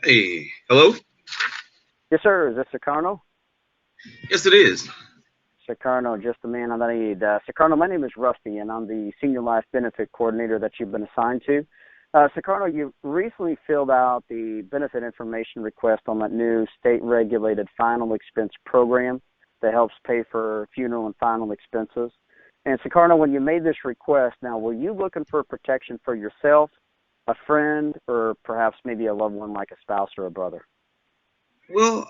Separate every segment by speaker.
Speaker 1: Hey, hello?
Speaker 2: Yes, sir. Is this Sukarno?
Speaker 1: Yes, it is.
Speaker 2: Sukarno, just the man I need. Sukarno, my name is Rusty, and I'm the Senior Life Benefit Coordinator that you've been assigned to. Sukarno, you recently filled out the benefit information request on that new state-regulated final expense program that helps pay for funeral and final expenses. And Sukarno, when you made this request, now were you looking for protection for yourself, a friend, or perhaps maybe a loved one like a spouse or a brother?
Speaker 1: Well,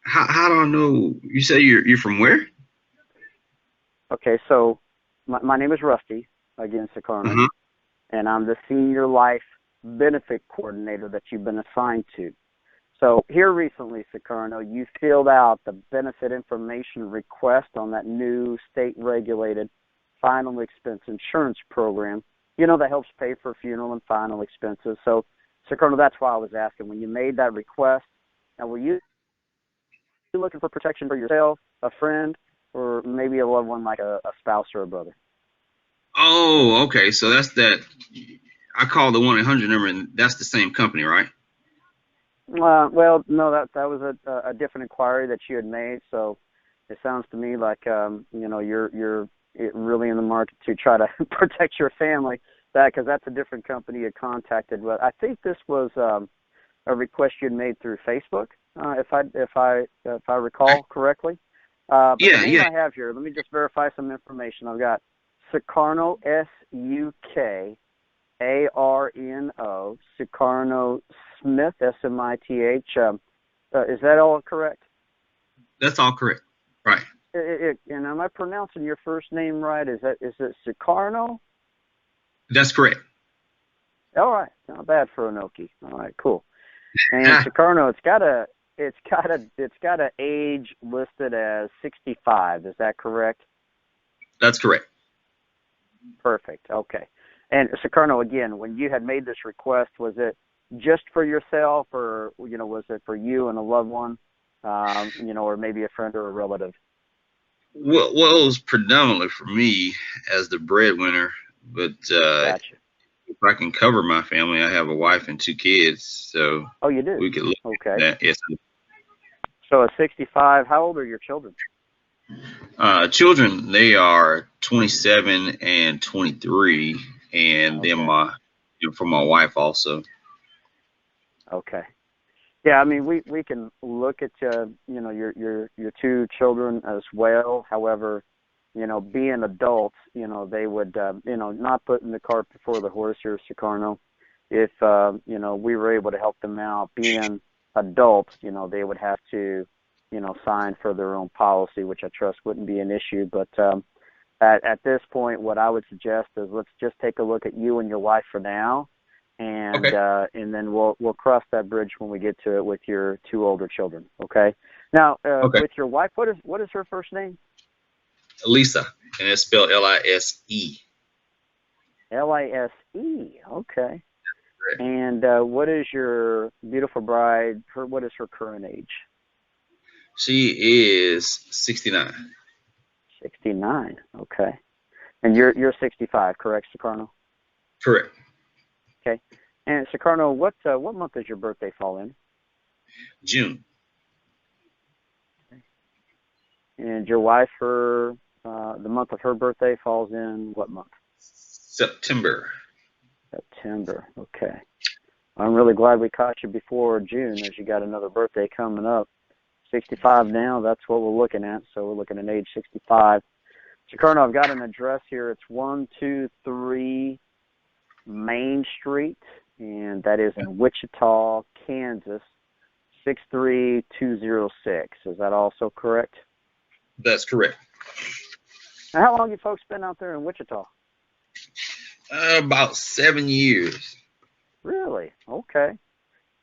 Speaker 1: how do I know? You say you're from where?
Speaker 2: Okay, so my name is Rusty, again, Sukarno,
Speaker 1: Uh-huh.
Speaker 2: and I'm the Senior Life Benefit Coordinator that you've been assigned to. So here recently, Sukarno, you filled out the benefit information request on that new state-regulated final expense insurance program, that helps pay for funeral and final expenses. So, Sukarno, that's why I was asking. When you made that request, now were you looking for protection for yourself, a friend, or maybe a loved one like a spouse or a brother?
Speaker 1: Oh, okay. So that's that. I called the 1-800 number, and that's the same company, right?
Speaker 2: Well, no, that was a different inquiry that you had made. So it sounds to me like you're really in the market to try to protect your family. That because that's a different company you contacted. But I think this was a request you had made through Facebook, if I recall correctly. But the
Speaker 1: Yeah,
Speaker 2: name
Speaker 1: yeah.
Speaker 2: I have here, let me just verify some information. I've got Sukarno, Sukarno, Sukarno Smith, Smith. Is that all correct?
Speaker 1: That's all correct. Right.
Speaker 2: And am I pronouncing your first name right? Is it Sukarno?
Speaker 1: That's correct.
Speaker 2: All right, not bad for Onoki. All right, cool. And Sukarno, it's got a age listed as 65. Is that correct?
Speaker 1: That's correct.
Speaker 2: Perfect. Okay. And Sukarno, again, when you had made this request, was it just for yourself, or was it for you and a loved one, or maybe a friend or a relative?
Speaker 1: Well, it was predominantly for me as the breadwinner, but
Speaker 2: Gotcha.
Speaker 1: if I can cover my family, I have a wife and two kids, so
Speaker 2: Oh, you do.
Speaker 1: we could look
Speaker 2: Okay.
Speaker 1: at that. Yes.
Speaker 2: So at 65, how old are your children?
Speaker 1: Children, they are 27 and 23, and then
Speaker 2: Okay.
Speaker 1: for my wife also.
Speaker 2: Okay. Yeah, I mean, we can look at your two children as well. However, being adults, they would not putting the cart before the horse here, Sukarno. If we were able to help them out, being adults, they would have to sign for their own policy, which I trust wouldn't be an issue. But at this point, what I would suggest is let's just take a look at you and your wife for now,
Speaker 1: Okay.
Speaker 2: and then we'll cross that bridge when we get to it with your two older children. Okay. Now,
Speaker 1: Okay.
Speaker 2: with your wife, what is her first name?
Speaker 1: Lisa, and it's spelled Lise.
Speaker 2: Lise. Okay. And what is your beautiful bride? What is her current age?
Speaker 1: She is 69.
Speaker 2: 69. Okay. And you're 65, correct, Sukarno?
Speaker 1: Correct.
Speaker 2: Okay. And Sukarno, what month does your birthday fall in?
Speaker 1: June.
Speaker 2: And your wife, the month of her birthday falls in what month?
Speaker 1: September.
Speaker 2: September. Okay. I'm really glad we caught you before June, as you got another birthday coming up. 65 now, that's what we're looking at. So we're looking at age 65. Sukarno, I've got an address here. It's 123 Main Street, and that is in Wichita, Kansas, 63206. Is that also correct?
Speaker 1: That's correct.
Speaker 2: Now, how long you folks been out there in Wichita?
Speaker 1: About 7 years.
Speaker 2: Really? Okay.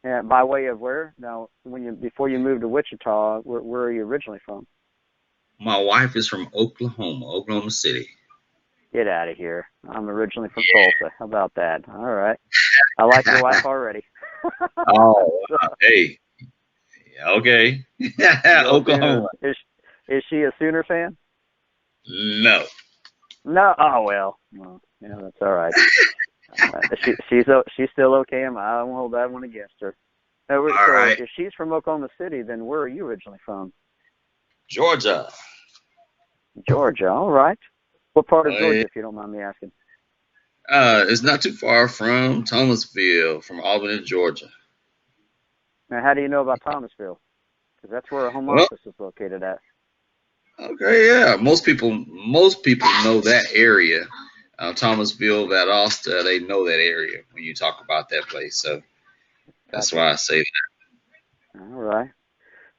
Speaker 2: And by way of where? Now, before you moved to Wichita, where are you originally from?
Speaker 1: My wife is from Oklahoma, Oklahoma City.
Speaker 2: Get out of here. I'm originally from Tulsa. How about that? All right. I like your wife already.
Speaker 1: Oh,
Speaker 2: So,
Speaker 1: wow. Hey. Okay.
Speaker 2: go Sooners.
Speaker 1: Oklahoma.
Speaker 2: Is she a Sooner fan?
Speaker 1: No.
Speaker 2: No. Oh well. Well, that's all right. She's still okay. I won't hold that one against her.
Speaker 1: All
Speaker 2: So
Speaker 1: right.
Speaker 2: if she's from Oklahoma City, then where are you originally from?
Speaker 1: Georgia.
Speaker 2: Georgia. All right. What part of
Speaker 1: Uh,
Speaker 2: Georgia, if you don't mind me asking?
Speaker 1: it's not too far from Thomasville, from Albany, Georgia.
Speaker 2: Now, how do you know about Thomasville? Because that's where our home
Speaker 1: Well,
Speaker 2: office is located at.
Speaker 1: okay, yeah. Most people know that area. Thomasville, Valdosta, they know that area when you talk about that place. So that's
Speaker 2: Gotcha.
Speaker 1: why I say
Speaker 2: All right.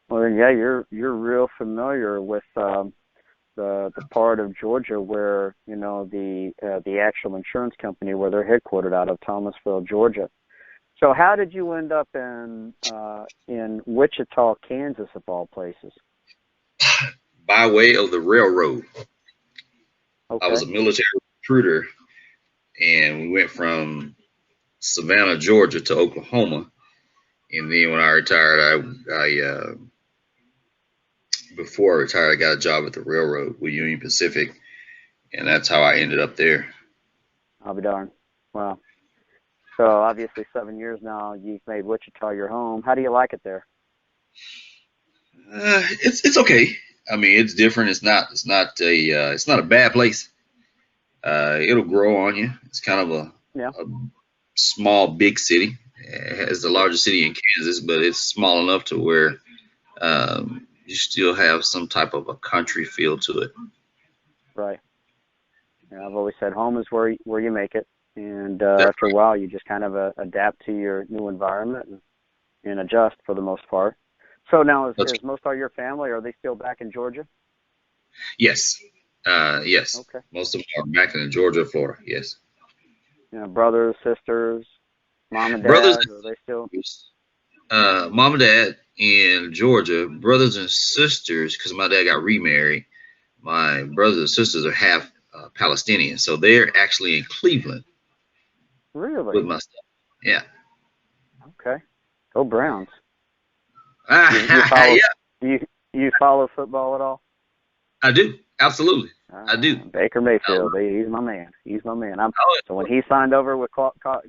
Speaker 2: Well, then, yeah, you're real familiar with the part of Georgia where the actual insurance company where they're headquartered out of Thomasville, Georgia. So how did you end up in Wichita, Kansas, of all places?
Speaker 1: that. By way of the railroad, I was
Speaker 2: Okay.
Speaker 1: a military recruiter, and we went from Savannah, Georgia, to Oklahoma. And then when I retired, I before I retired, I got a job at the railroad with Union Pacific, and that's how I ended up there.
Speaker 2: I'll be darned. Wow. So obviously 7 years now, you've made Wichita your home. How do you like it there?
Speaker 1: It's okay. I mean, it's different. It's not a bad place. It'll grow on you. It's kind of
Speaker 2: Yeah.
Speaker 1: a small, big city. It has the
Speaker 2: Sure.
Speaker 1: largest city in Kansas, but it's small enough to where you still have some type of a country feel to it.
Speaker 2: Right. Yeah, I've always said home is where you make it, and
Speaker 1: That's
Speaker 2: after a while, you just kind of adapt to your new environment and adjust for the most part. So now,
Speaker 1: that's
Speaker 2: is most of your family, are they still back in Georgia?
Speaker 1: yes, yes.
Speaker 2: Okay.
Speaker 1: Most of them are back in Georgia, Florida. Yes,
Speaker 2: Brothers, sisters, mom and
Speaker 1: brothers
Speaker 2: dad, are they still?
Speaker 1: and sisters. Mom and dad in Georgia, brothers and sisters, because my dad got remarried. My brothers and sisters are half Palestinian, so they're actually in Cleveland with
Speaker 2: Really?
Speaker 1: my stuff. Yeah.
Speaker 2: Okay. Go Browns. You follow
Speaker 1: Yeah,
Speaker 2: you follow football at all?
Speaker 1: I do. Absolutely. I do.
Speaker 2: Baker
Speaker 1: Oh,
Speaker 2: Mayfield, he's my man. He's my man. So when he signed over with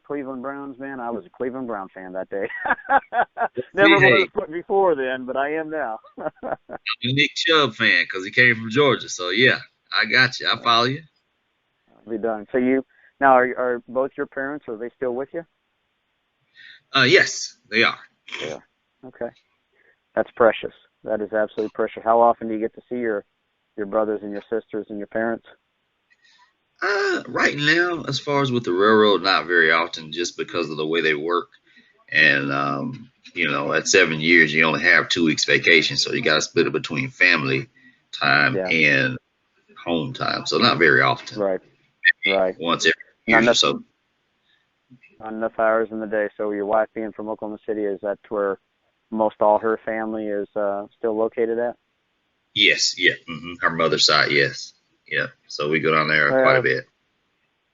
Speaker 2: Cleveland Browns, man, I was a Cleveland Brown fan that day. Never
Speaker 1: hey,
Speaker 2: was before then, but I am now.
Speaker 1: I'm a Nick Chubb fan because he came from Georgia. So yeah, I got you. I follow you.
Speaker 2: I'll be done. So you now are both your parents? Are they still with you?
Speaker 1: Yes, they are.
Speaker 2: They are. Okay, that's precious. That is absolutely precious. How often do you get to see your brothers and your sisters and your parents?
Speaker 1: Right now, as far as with the railroad, not very often, just because of the way they work. And at 7 years, you only have 2 weeks vacation, so you got to split it between family time
Speaker 2: Yeah.
Speaker 1: and home time. So not very often.
Speaker 2: Right. Right.
Speaker 1: Once every
Speaker 2: Not
Speaker 1: years or
Speaker 2: enough.
Speaker 1: so.
Speaker 2: Not enough hours in the day. So your wife being from Oklahoma City, is that where most all her family is still located at?
Speaker 1: Yes, yeah. Her mother's side, yes, yeah. So we go down there quite a
Speaker 2: Well,
Speaker 1: bit.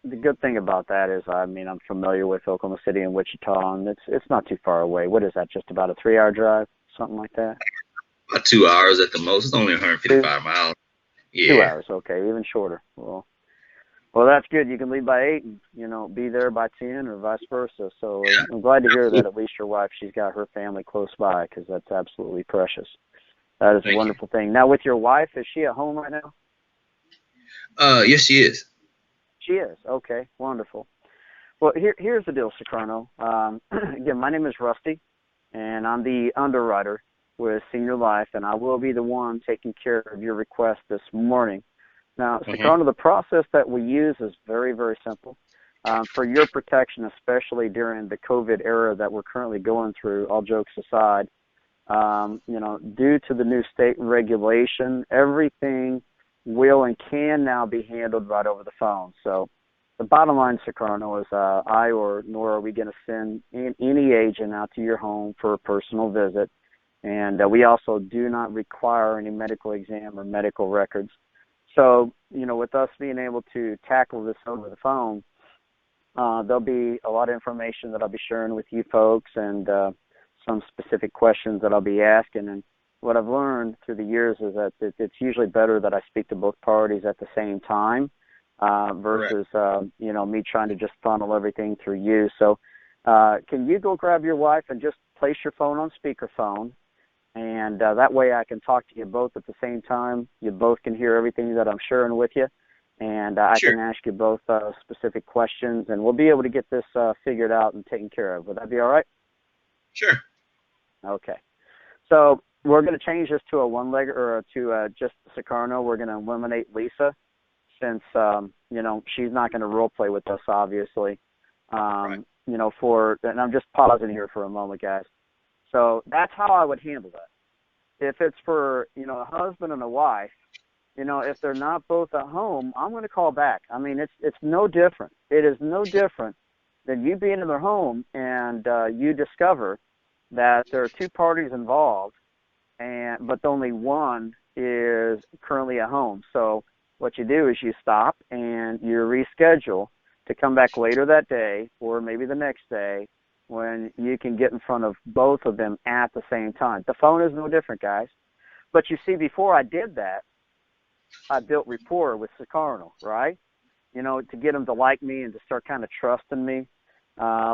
Speaker 2: the good thing about that is, I mean, I'm familiar with Oklahoma City and Wichita, and it's not too far away. What is that? Just about a 3-hour drive, something like that?
Speaker 1: About 2 hours at the most. It's only
Speaker 2: Two
Speaker 1: 155 miles.
Speaker 2: two
Speaker 1: Yeah,
Speaker 2: hours, okay, even shorter. Well, that's good. You can leave by 8 and be there by 10, or vice versa. So I'm glad to hear that
Speaker 1: absolutely.
Speaker 2: at least your wife, she's got her family close by, because that's absolutely precious. That is a
Speaker 1: Thank you.
Speaker 2: wonderful thing. Now, with your wife, is she at home right now?
Speaker 1: Yes, she is.
Speaker 2: She is. Okay, wonderful. Well, here's the deal, Socorro. Again, my name is Rusty, and I'm the underwriter with Senior Life, and I will be the one taking care of your request this morning. Now,
Speaker 1: Hmm.
Speaker 2: Socorro, the process that we use is very, very simple. For your protection, especially during the COVID era that we're currently going through, all jokes aside, due to the new state regulation, everything will and can now be handled right over the phone. So the bottom line, Socorro, is I or nor are we going to send any agent out to your home for a personal visit. And we also do not require any medical exam or medical records. So, with us being able to tackle this over the phone, there'll be a lot of information that I'll be sharing with you folks, and some specific questions that I'll be asking. And what I've learned through the years is that it's usually better that I speak to both parties at the same time,
Speaker 1: Correct.
Speaker 2: versus, me trying to just funnel everything through you. So can you go grab your wife and just place your phone on speakerphone? And that way I can talk to you both at the same time. You both can hear everything that I'm sharing with you. And I
Speaker 1: Sure.
Speaker 2: can ask you both specific questions, and we'll be able to get this figured out and taken care of. Would that be all right?
Speaker 1: Sure.
Speaker 2: Okay. So we're going to change this to a one-leg or to just Sicarno. We're going to eliminate Lisa since, she's not going to role play with us, obviously.
Speaker 1: Right.
Speaker 2: And I'm just pausing here for a moment, guys. So that's how I would handle that. If it's for, a husband and a wife, if they're not both at home, I'm going to call back. I mean, it's no different. It is no different than you being in their home and you discover that there are two parties involved, but only one is currently at home. So what you do is you stop and you reschedule to come back later that day or maybe the next day when you can get in front of both of them at the same time. The phone is no different, guys. But you see, before I did that, I built rapport with Sicarno, right? To get him to like me and to start kind of trusting me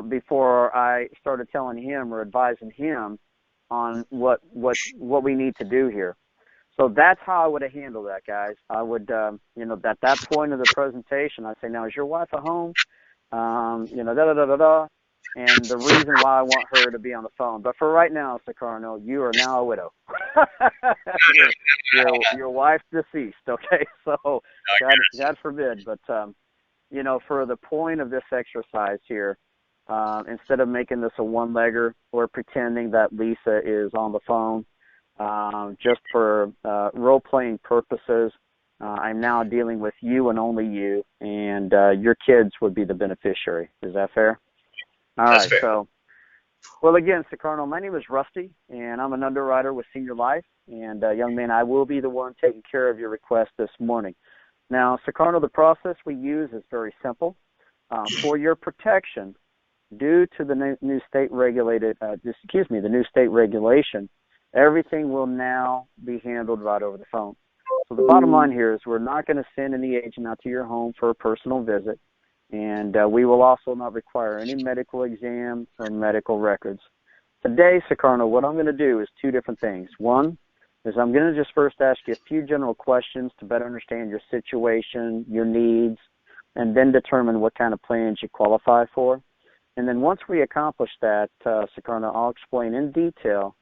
Speaker 2: before I started telling him or advising him on what we need to do here. So that's how I would have handled that, guys. I would, at that point of the presentation, I'd say, now, is your wife at home? Da-da-da-da-da. And the reason why I want her to be on the phone. But for right now, Sicarno, you are now a widow. your wife's deceased, okay? So God forbid. But, for the point of this exercise here, instead of making this a one-legger or pretending that Lisa is on the phone, just for role-playing purposes, I'm now dealing with you and only you, and your kids would be the beneficiary. Is that fair? All
Speaker 1: That's
Speaker 2: right.
Speaker 1: fair.
Speaker 2: So, well, again, Sicarno, my name is Rusty, and I'm an underwriter with Senior Life. And, young man, I will be the one taking care of your request this morning. Now, Sicarno, the process we use is very simple. For your protection, due to the new state regulated, the new state regulation, everything will now be handled right over the phone. So the bottom line here is we're not going to send any agent out to your home for a personal visit, and we will also not require any medical exam or medical records. Today, Sicarno, what I'm going to do is two different things. One is I'm going to just first ask you a few general questions to better understand your situation, your needs, and then determine what kind of plans you qualify for. And then once we accomplish that, Sicarno, I'll explain in detail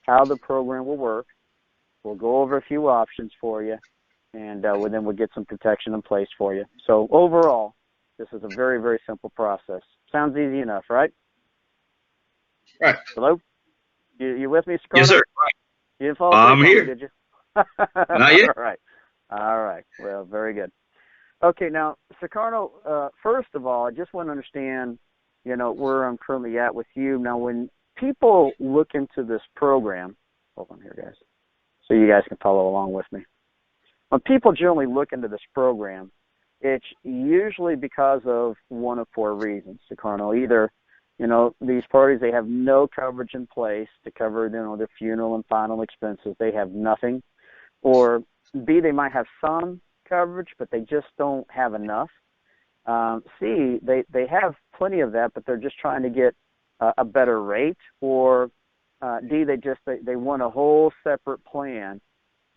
Speaker 2: how the program will work. We'll go over a few options for you, and then we'll get some protection in place for you. So overall, this is a very, very simple process. Sounds easy enough, right?
Speaker 1: Right.
Speaker 2: Hello? You with me, Sicarno?
Speaker 1: Yes, sir.
Speaker 2: You didn't fall
Speaker 1: I'm
Speaker 2: asleep on me,
Speaker 1: here.
Speaker 2: did you?
Speaker 1: Not yet.
Speaker 2: All right. Well, very good. Okay, now, Sicarno, first of all, I just want to understand, where I'm currently at with you. Now, when people look into this program, hold on here, guys, so you guys can follow along with me. When people generally look into this program, it's usually because of one of four reasons, Sicarno. Either, these parties, they have no coverage in place to cover, their funeral and final expenses. They have nothing. Or B, they might have some coverage, but they just don't have enough. C, they have plenty of that, but they're just trying to get a better rate. Or D, they want a whole separate plan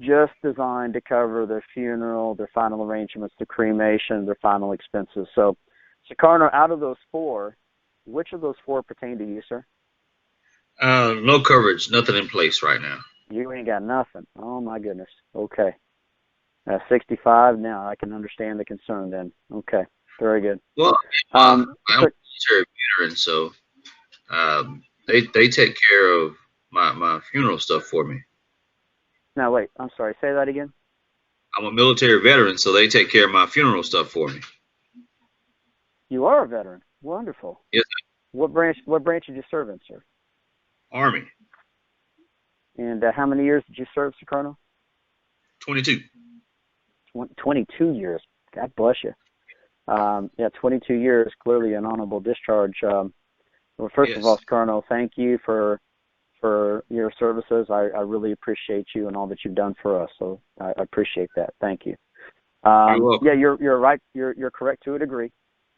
Speaker 2: just designed to cover their funeral, their final arrangements, the cremation, their final expenses. So, Sicarno, out of those four, which of those four pertain to you, sir?
Speaker 1: No coverage, nothing in place right now.
Speaker 2: You ain't got nothing. Oh, my goodness. Okay. 65 now. I can understand the concern then. Okay. Very good.
Speaker 1: Well,
Speaker 2: Um,
Speaker 1: I'm a military veteran, so they take care of my funeral stuff for me.
Speaker 2: Now, wait. I'm sorry. Say that again.
Speaker 1: I'm a military veteran, so they take care of my funeral stuff for me.
Speaker 2: You are a veteran. Wonderful.
Speaker 1: Yes.
Speaker 2: What branch did you serve in, sir?
Speaker 1: Army.
Speaker 2: And how many years did you serve, Sicarno?
Speaker 1: 22.
Speaker 2: 22 years. God bless you. 22 years, clearly an honorable discharge. Well, first of all, Sicarno, thank you for your services. I really appreciate you and all that you've done for us. So I appreciate that. Thank you.
Speaker 1: You're welcome.
Speaker 2: Yeah, you're right. You're correct to a degree.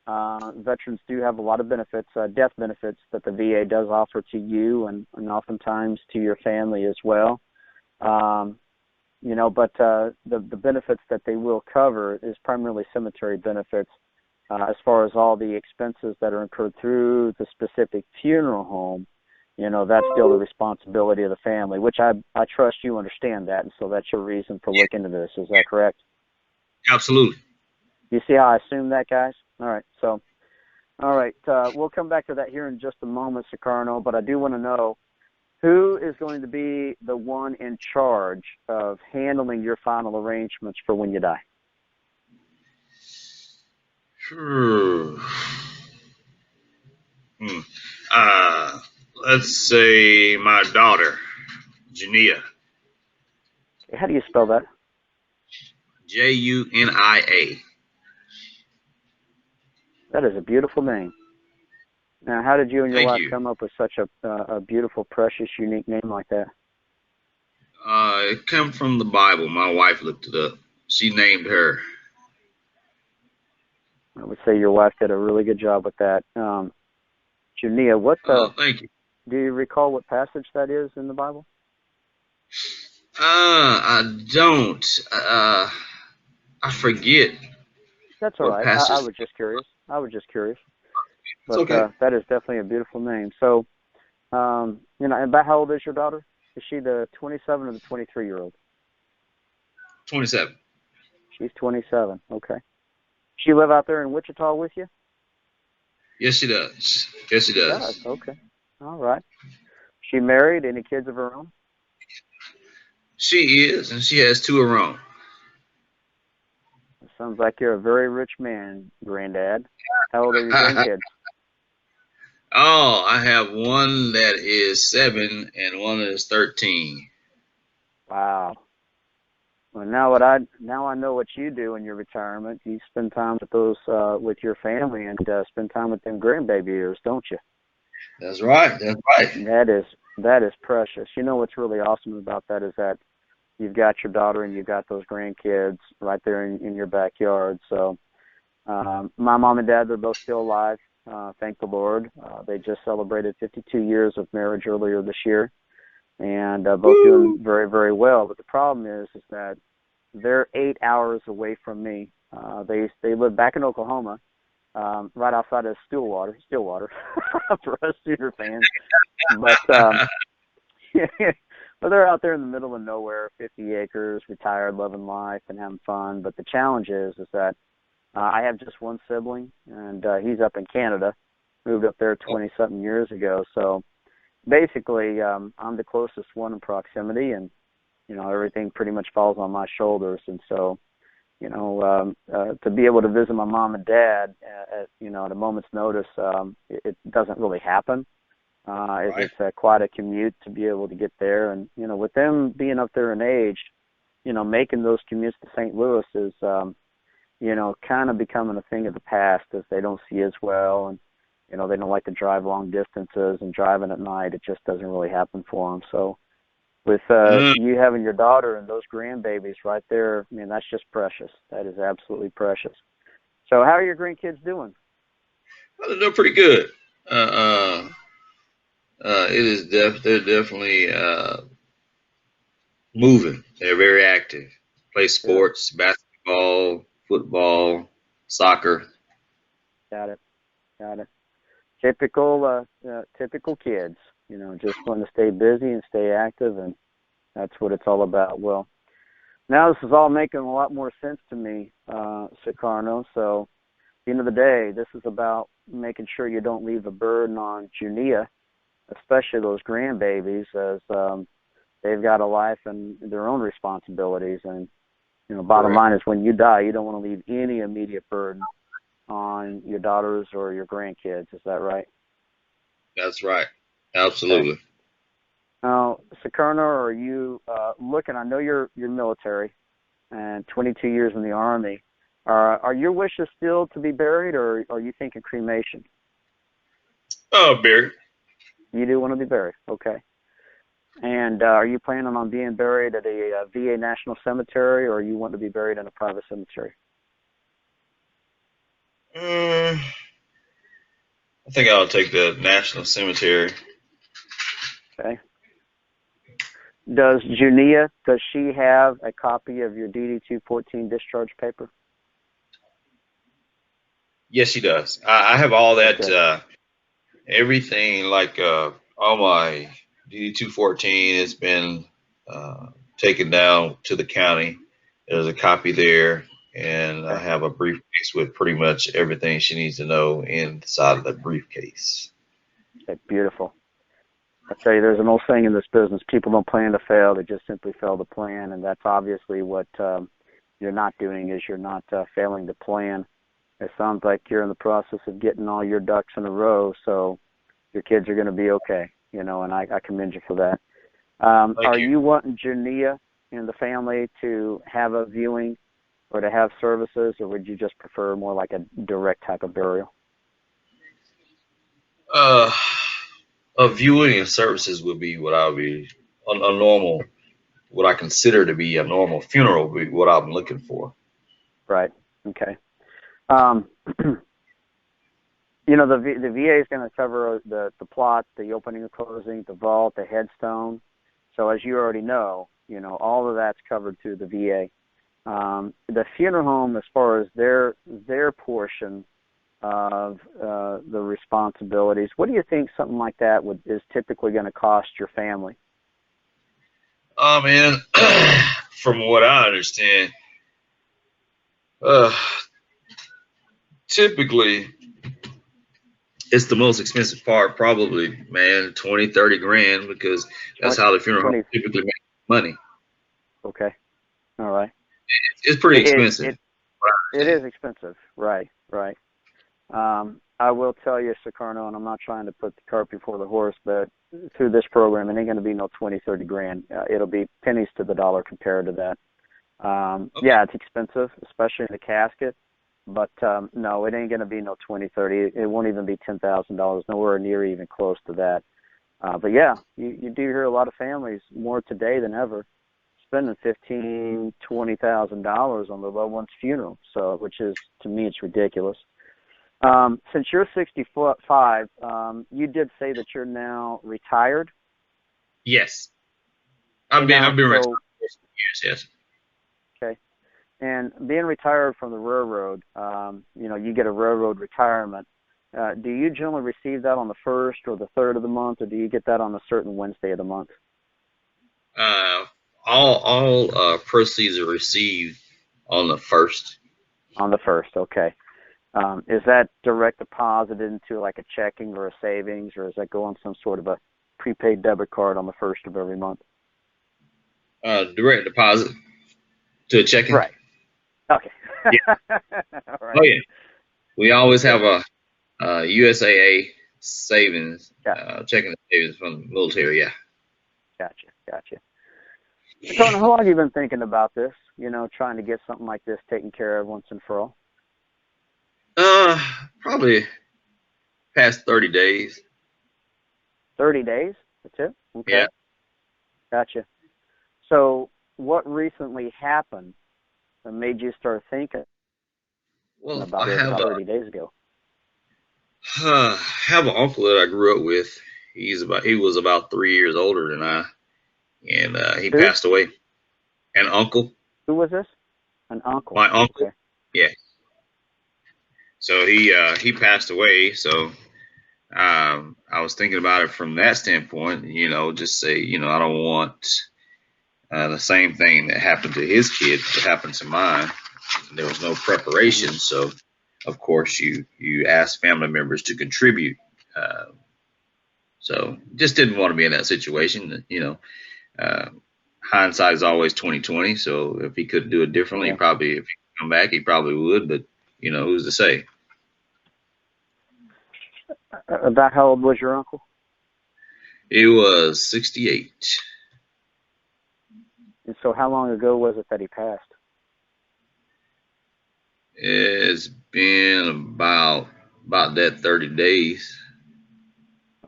Speaker 2: Veterans do have a lot of benefits, death benefits that the VA does offer to you and oftentimes to your family as well. But the benefits that they will cover is primarily cemetery benefits. As far as all the expenses that are incurred through the specific funeral home, that's still the responsibility of the family, which I trust you understand that, and so that's your reason for looking into this. Is that correct?
Speaker 1: Absolutely.
Speaker 2: You see how I assume that, guys? All right. So, all right. We'll come back to that here in just a moment, Sicarno, but I do want to know who is going to be the one in charge of handling your final arrangements for when you die?
Speaker 1: Sure. Hmm. Uh, let's say my daughter, Junia.
Speaker 2: How do you spell that?
Speaker 1: Junia.
Speaker 2: That is a beautiful name. Now, how did you and your
Speaker 1: Thank
Speaker 2: wife
Speaker 1: you.
Speaker 2: come up with such a beautiful, precious, unique name like that?
Speaker 1: It come from the Bible. My wife looked it up. She named her.
Speaker 2: I would say your wife did a really good job with that. Junia,
Speaker 1: Oh, thank you.
Speaker 2: do you recall what passage that is in the Bible?
Speaker 1: I don't. I forget
Speaker 2: That's all
Speaker 1: what
Speaker 2: right. I
Speaker 1: passage.
Speaker 2: was just curious.
Speaker 1: It's
Speaker 2: But
Speaker 1: okay.
Speaker 2: that is definitely a beautiful name. So, and about how old is your daughter? Is she the 27 or the 23-year-old?
Speaker 1: 27.
Speaker 2: She's 27. Okay. She live out there in Wichita with you?
Speaker 1: Yes, she does. Yes, she
Speaker 2: She does.
Speaker 1: does.
Speaker 2: Okay. All right. She married? Any kids of her own?
Speaker 1: She is, and she has two of her own.
Speaker 2: Sounds like you're a very rich man, Granddad. How old are your grandkids?
Speaker 1: Oh, I have one that is 7 and one that is 13.
Speaker 2: Wow. Well, now I know what you do in your retirement. You spend time with those with your family and spend time with them grandbaby ears, don't you?
Speaker 1: That's right. That's right.
Speaker 2: That is precious. You know what's really awesome about that is that you've got your daughter and you've got those grandkids right there in your backyard. So my mom and dad, they're both still alive. Thank the Lord. They just celebrated 52 years of marriage earlier this year, and both doing very, very well. But the problem is that they're 8 hours away from me. They live back in Oklahoma, right outside of Stillwater for us Sooner fans. But but they're out there in the middle of nowhere, 50 acres, retired, loving life and having fun. But the challenge is that I have just one sibling, and he's up in Canada, moved up there 20-something years ago. So basically, I'm the closest one in proximity, and everything pretty much falls on my shoulders. And so, to be able to visit my mom and dad at a moment's notice, it doesn't really happen.
Speaker 1: Right.
Speaker 2: It's quite a commute to be able to get there. And, with them being up there in age, making those commutes to St. Louis is, kind of becoming a thing of the past as they don't see as well. And, they don't like to drive long distances, and driving at night, it just doesn't really happen for them. So with you having your daughter and those grandbabies right there, I mean, that's just precious. That is absolutely precious. So how are your grandkids doing?
Speaker 1: Well, they're pretty good. They're definitely moving. They're very active. Play
Speaker 2: Good.
Speaker 1: sports, basketball, football, soccer.
Speaker 2: Got it. Got it. Typical kids, just want to stay busy and stay active, and that's what it's all about. Well, now this is all making a lot more sense to me, Sicarno. So, at the end of the day, this is about making sure you don't leave a burden on Junia, especially those grandbabies, as they've got a life and their own responsibilities. And, bottom line is when you die, you don't want to leave any immediate burden on your daughters or your grandkids. Is that right?
Speaker 1: That's right.
Speaker 2: Okay.
Speaker 1: Absolutely.
Speaker 2: Now, Sicarno, are you looking? I know you're military, and 22 years in the Army. Are your wishes still to be buried, or are you thinking cremation?
Speaker 1: Oh, Barry.
Speaker 2: You do want to be buried. Okay. And are you planning on being buried at a VA National Cemetery, or you want to be buried in a private cemetery?
Speaker 1: Mm, I think I'll take the National Cemetery.
Speaker 2: Okay. Does Junia, does she have a copy of your DD-214 discharge paper?
Speaker 1: Yes, she does. I have all that,
Speaker 2: Okay.
Speaker 1: everything like all my DD-214 has been uh, taken down to the county. There's a copy there, and I
Speaker 2: Okay.
Speaker 1: have a briefcase with pretty much everything she needs to know inside of the briefcase.
Speaker 2: Okay. Beautiful. I tell you, there's an old saying in this business: people don't plan to fail; they just simply fail to plan. And that's obviously what you're not doing. Is you're not failing to plan. It sounds like you're in the process of getting all your ducks in a row, so your kids are going to be okay. And I commend you for that.
Speaker 1: Thank
Speaker 2: Are
Speaker 1: you.
Speaker 2: you wanting Junia and the family to have a viewing or to have services, or would you just prefer more like a direct type of burial?
Speaker 1: Uh, a viewing and services would be what I would be a normal, what I consider to be a normal funeral would be what I'm looking for.
Speaker 2: Right. Okay. Um, the VA is going to cover the plot, the opening and closing, the vault, the headstone. So as you already know, all of that's covered through the VA. The funeral home, as far as their portion of the responsibilities, what do you think something like that is typically going to cost your family?
Speaker 1: Man, from what I understand, uh, typically it's the most expensive part, probably, man, 20, 30 grand, because that's
Speaker 2: 20,
Speaker 1: how the funeral home
Speaker 2: 20.
Speaker 1: typically makes money.
Speaker 2: Okay. All right.
Speaker 1: It's pretty
Speaker 2: It
Speaker 1: expensive.
Speaker 2: it it is expensive. Right. Right. I will tell you, Sukarno, and I'm not trying to put the cart before the horse, but through this program, it ain't going to be no 20, 30 grand. It'll be pennies to the dollar compared to that.
Speaker 1: Okay.
Speaker 2: Yeah, it's expensive, especially in the casket, but no, it ain't going to be no 20, 30. It won't even be $10,000, nowhere near even close to that. But yeah, you do hear a lot of families more today than ever spending $15,000, $20,000 on their loved one's funeral. So, which is, to me, it's ridiculous. Since you're 65, you did say that you're now retired.
Speaker 1: Yes.
Speaker 2: Okay,
Speaker 1: I've
Speaker 2: now,
Speaker 1: been retired
Speaker 2: so,
Speaker 1: for some years, yes.
Speaker 2: okay. And being retired from the railroad, you get a railroad retirement. Do you generally receive that on the first or the third of the month, or do you get that on a certain Wednesday of the month?
Speaker 1: Uh, all proceeds are received on the first.
Speaker 2: On the first, okay. Is that direct deposited into like a checking or a savings, or is that go on some sort of a prepaid debit card on the first of every month?
Speaker 1: Direct deposit to a checking.
Speaker 2: Right. Okay.
Speaker 1: Yeah.
Speaker 2: All
Speaker 1: Oh
Speaker 2: right.
Speaker 1: yeah. We always have
Speaker 2: Okay.
Speaker 1: a USAA savings,
Speaker 2: Got,
Speaker 1: checking the savings from the military. Yeah.
Speaker 2: gotcha. Gotcha. So, Tony, how long have you been thinking about this? Trying to get something like this taken care of once and for all?
Speaker 1: Uh, Probably past 30 days.
Speaker 2: 30 days? That's it?
Speaker 1: Yeah.
Speaker 2: Okay. Gotcha. So, what recently happened that made you start thinking
Speaker 1: Well,
Speaker 2: about
Speaker 1: I
Speaker 2: this
Speaker 1: have
Speaker 2: about
Speaker 1: a
Speaker 2: 30 days ago?
Speaker 1: have an uncle that I grew up with. He was about 3 years older than I, and he
Speaker 2: Who?
Speaker 1: passed away. An uncle,
Speaker 2: Who was this? An uncle.
Speaker 1: my uncle.
Speaker 2: Okay.
Speaker 1: Yeah. So he passed away. So I was thinking about it from that standpoint. Just say I don't want the same thing that happened to his kid to happen to mine. There was no preparation,
Speaker 2: Hmm.
Speaker 1: so of course you ask family members to contribute. Uh, so just didn't want to be in that situation. Uh, Hindsight is always 2020. So if he could do it differently,
Speaker 2: Yeah.
Speaker 1: if he could come back, he probably would. But who's to say?
Speaker 2: About how old was your uncle?
Speaker 1: He was 68.
Speaker 2: And so how long ago was it that he passed?
Speaker 1: It's been about that 30 days.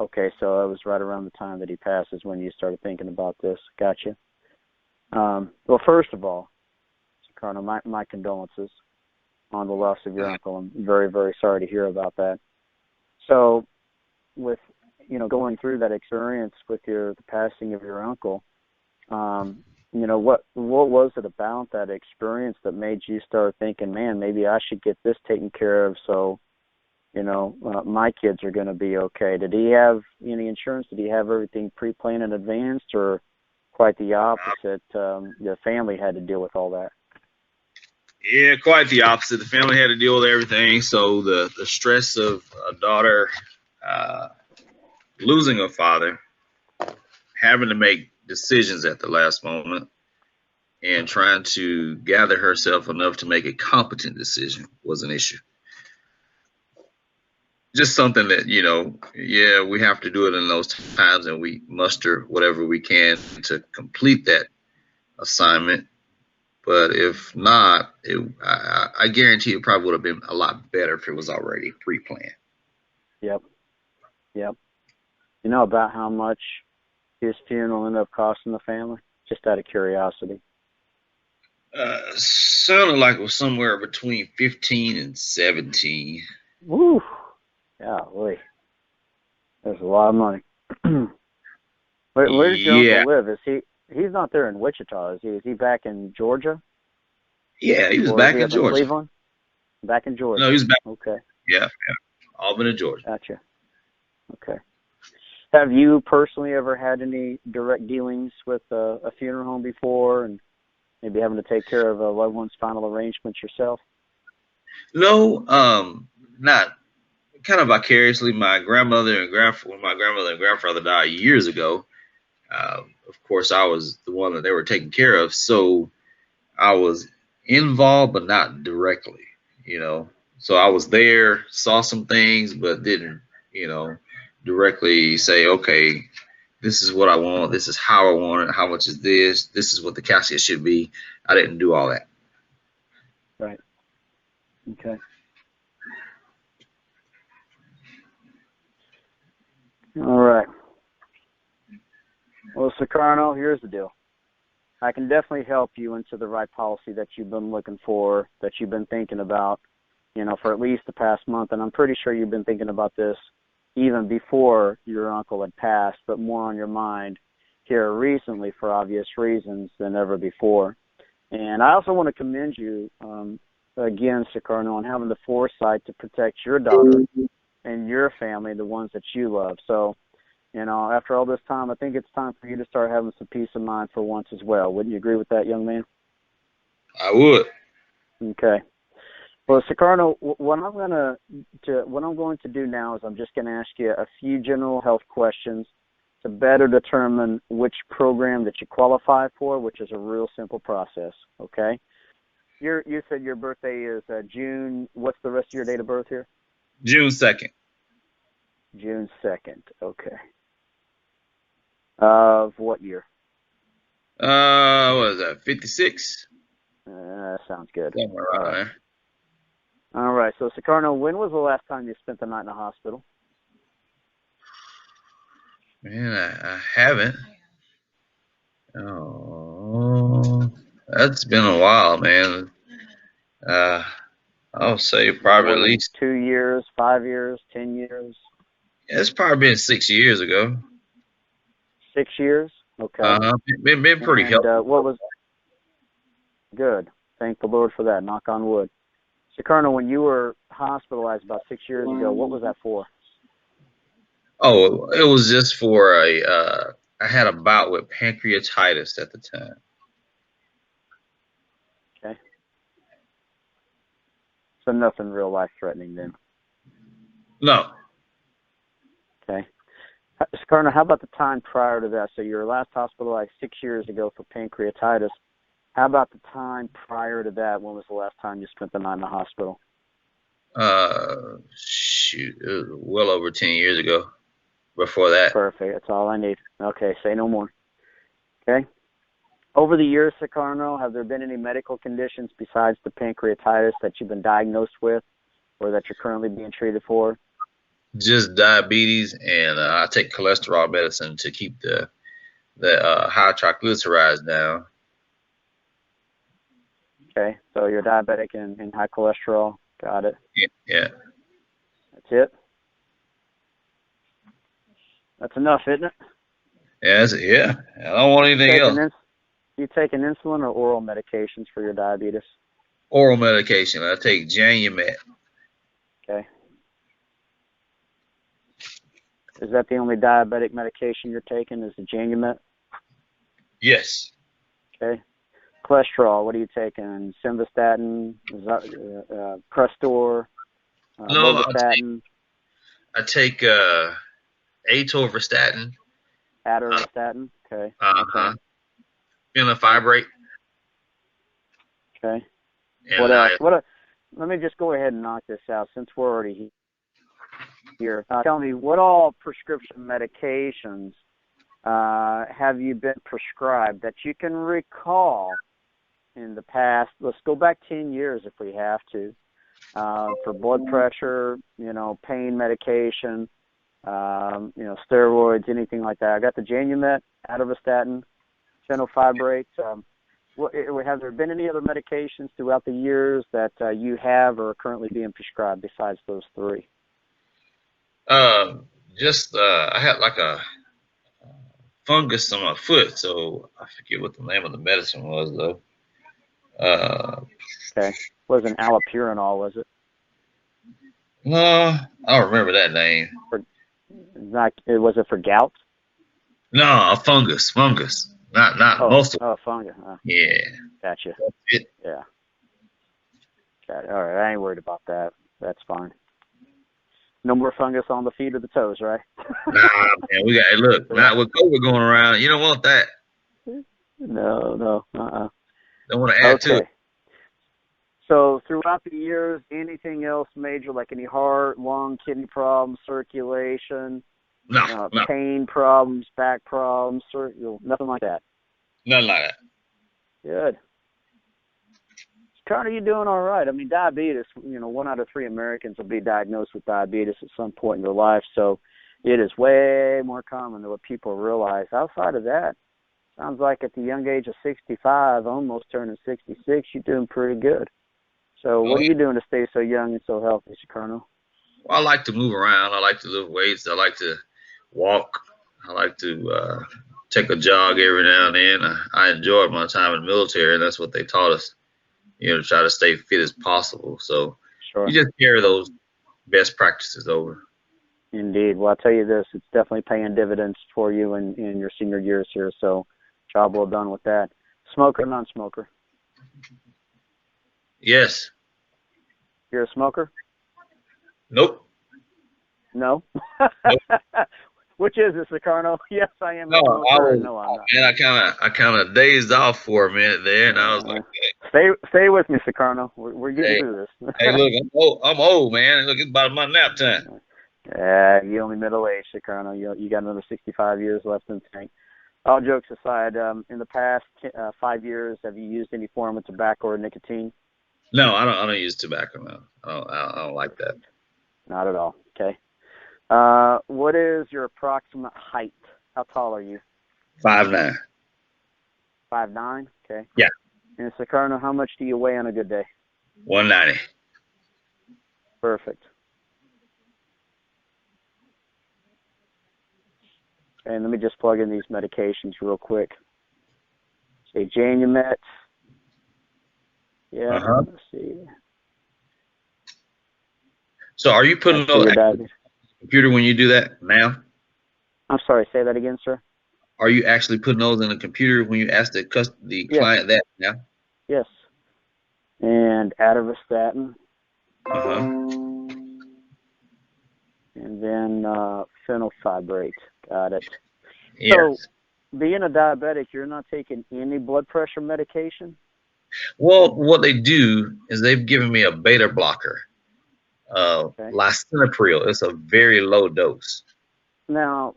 Speaker 2: Okay, so it was right around the time that he passes when you started thinking about this. Gotcha. Well, first of all, Colonel, my condolences on the loss of your uncle. I'm very, very sorry to hear about that. So, with going through that experience with the passing of your uncle, what was it about that experience that made you start thinking, man, maybe I should get this taken care of so my kids are going to be okay? Did he have any insurance? Did he have everything pre-planned in advance, or quite the opposite? The family had to deal with all that.
Speaker 1: Yeah, quite the opposite. The family had to deal with everything. So the stress of a daughter losing a father, having to make decisions at the last moment, and trying to gather herself enough to make a competent decision was an issue. Just something that, yeah, we have to do it in those times, and we muster whatever we can to complete that assignment. But if not, I guarantee it probably would have been a lot better if it was already pre-planned.
Speaker 2: Yep. You know about how much his funeral ended up costing the family? Just out of curiosity.
Speaker 1: Sounded like it was somewhere between 15 and 17.
Speaker 2: Woo! Golly. There's a lot of money. Where does your uncle live? He's not there in Wichita, is he? Is he back in Georgia?
Speaker 1: Yeah, he was back in Georgia.
Speaker 2: Cleveland? Back in Georgia.
Speaker 1: No, he was back.
Speaker 2: Okay.
Speaker 1: Yeah. Albany, Georgia.
Speaker 2: Gotcha. Okay. Have you personally ever had any direct dealings with a funeral home before, and maybe having to take care of a loved one's final arrangements yourself?
Speaker 1: No, not kind of vicariously. My grandmother and grandfather died years ago. Of course, I was the one that they were taking care of, so I was involved, but not directly. So I was there, saw some things, but didn't, directly say, okay, this is what I want, this is how I want it, how much is this is what the casket should be. I didn't do all that.
Speaker 2: Right. Okay. All right. Well, Sukarno, here's the deal. I can definitely help you into the right policy that you've been looking for, that you've been thinking about, for at least the past month. And I'm pretty sure you've been thinking about this even before your uncle had passed, but more on your mind here recently for obvious reasons than ever before. And I also want to commend you, again, Sukarno, on having the foresight to protect your daughter and your family, the ones that you love. So, after all this time, I think it's time for you to start having some peace of mind for once as well. Wouldn't you agree with that, young man?
Speaker 1: I would.
Speaker 2: Okay. Well, Sukarno, what I'm going to do now is I'm just going to ask you a few general health questions to better determine which program that you qualify for, which is a real simple process. Okay. You said your birthday is June. What's the rest of your date of birth here?
Speaker 1: June 2nd.
Speaker 2: June 2nd. Okay. Of what year?
Speaker 1: What is that? 56.
Speaker 2: That sounds good.
Speaker 1: Somewhere around there.
Speaker 2: All right. So, Sukarno, when was the last time you spent the night in the hospital?
Speaker 1: Man, I haven't. Oh, that's been a while, man. I'll say probably at least
Speaker 2: 2 years, 5 years, 10 years.
Speaker 1: Yeah, it's probably been 6 years ago.
Speaker 2: 6 years? Okay.
Speaker 1: Been pretty healthy.
Speaker 2: What was good? Thank the Lord for that. Knock on wood. Sukarno, when you were hospitalized about 6 years ago, what was that for?
Speaker 1: Oh, it was just for I had a bout with pancreatitis at the time.
Speaker 2: Okay. So nothing real life-threatening then?
Speaker 1: No.
Speaker 2: Okay. Sukarno, how about the time prior to that? So you were last hospitalized 6 years ago for pancreatitis. How about the time prior to that? When was the last time you spent the night in the hospital?
Speaker 1: Shoot, it was well over 10 years ago. Before that.
Speaker 2: Perfect. That's all I need. Okay, say no more. Okay. Over the years, Sukarno, have there been any medical conditions besides the pancreatitis that you've been diagnosed with or that you're currently being treated for?
Speaker 1: just diabetes, and I take cholesterol medicine to keep the high triglycerides down.
Speaker 2: Okay, so you're diabetic and high cholesterol. Got it.
Speaker 1: Yeah, yeah.
Speaker 2: That's it. That's enough, isn't it?
Speaker 1: Yeah. I don't want anything else.
Speaker 2: You taking insulin or oral medications for your diabetes?
Speaker 1: Oral medication. I take Janumet.
Speaker 2: Okay. Is that the only diabetic medication you're taking? Is the Janumet?
Speaker 1: Yes.
Speaker 2: Okay. Cholesterol. What are you taking? Simvastatin, Crestor,
Speaker 1: No,
Speaker 2: Lovastatin,
Speaker 1: I take atorvastatin.
Speaker 2: Atorvastatin. Okay.
Speaker 1: Uh-huh. Fenofibrate.
Speaker 2: Okay.
Speaker 1: And
Speaker 2: What else? Let me just go ahead and knock this out since we're already here. Tell me, what all prescription medications have you been prescribed that you can recall in the past? Let's go back 10 years if we have to, for blood pressure, pain medication, steroids, anything like that. I got the Janumet, atorvastatin, fenofibrate. Have there been any other medications throughout the years that you have or are currently being prescribed besides those three?
Speaker 1: I had like a fungus on my foot, so I forget what the name of the medicine was though.
Speaker 2: Okay. Wasn't allopurinol, was it?
Speaker 1: No, I don't remember that name.
Speaker 2: Was it for gout?
Speaker 1: No, a fungus. Not most of.
Speaker 2: Oh, fungus.
Speaker 1: Yeah.
Speaker 2: Gotcha.
Speaker 1: It.
Speaker 2: Yeah. Got it. All right. I ain't worried about that. That's fine. No more fungus on the feet or the toes, right?
Speaker 1: Nah, man. Look. Not with COVID going around. You don't want that.
Speaker 2: No.
Speaker 1: Don't want to add to it.
Speaker 2: So throughout the years, anything else major, like any heart, lung, kidney problems, circulation,
Speaker 1: No.
Speaker 2: pain problems, back problems, nothing like that?
Speaker 1: Nothing like that.
Speaker 2: Good. Carter, you're doing all right. I mean, diabetes, 1 out of 3 Americans will be diagnosed with diabetes at some point in their life, so it is way more common than what people realize. Outside of that, sounds like at the young age of 65, almost turning 66, you're doing pretty good. So what are you doing to stay so young and so healthy, Colonel?
Speaker 1: Well, I like to move around. I like to lift weights. I like to walk. I like to take a jog every now and then. I enjoyed my time in the military, and that's what they taught us, to try to stay fit as possible. So
Speaker 2: sure.
Speaker 1: You just carry those best practices over.
Speaker 2: Indeed. Well, I'll tell you this, it's definitely paying dividends for you in your senior years here, so job well done with that. Smoker or non-smoker?
Speaker 1: Yes.
Speaker 2: You're a smoker?
Speaker 1: Nope.
Speaker 2: No?
Speaker 1: Nope.
Speaker 2: Which is it, Sicarno? Yes, I am.
Speaker 1: No,
Speaker 2: I'm not.
Speaker 1: And I kind of dazed off for a minute there, and I was like,
Speaker 2: "Stay with me, Sicarno. We're getting through this."
Speaker 1: Hey, look, I'm old, man. Look, it's about my nap time.
Speaker 2: You only middle-aged, Sicarno. You got another 65 years left in the tank. All jokes aside, in the past 5 years, have you used any form of tobacco or nicotine?
Speaker 1: No, I don't use tobacco. No, I don't like that.
Speaker 2: Not at all. Okay. What is your approximate height? How tall are you?
Speaker 1: 5'9".
Speaker 2: 5'9". Okay.
Speaker 1: Yeah.
Speaker 2: And Sicarno, how much do you weigh on a good day?
Speaker 1: 190.
Speaker 2: Perfect. And let me just plug in these medications real quick. Say Janumet. Yeah. Let's see.
Speaker 1: So are you putting those on the computer when you do that now?
Speaker 2: I'm sorry, say that again, sir.
Speaker 1: Are you actually putting those in the computer when you ask the client that now?
Speaker 2: Yes. And atorvastatin. And then fenofibrate. Got it.
Speaker 1: Yes.
Speaker 2: So, being a diabetic, you're not taking any blood pressure medication?
Speaker 1: Well, what they do is they've given me a beta blocker. Lisinopril. It's a very low dose.
Speaker 2: Now,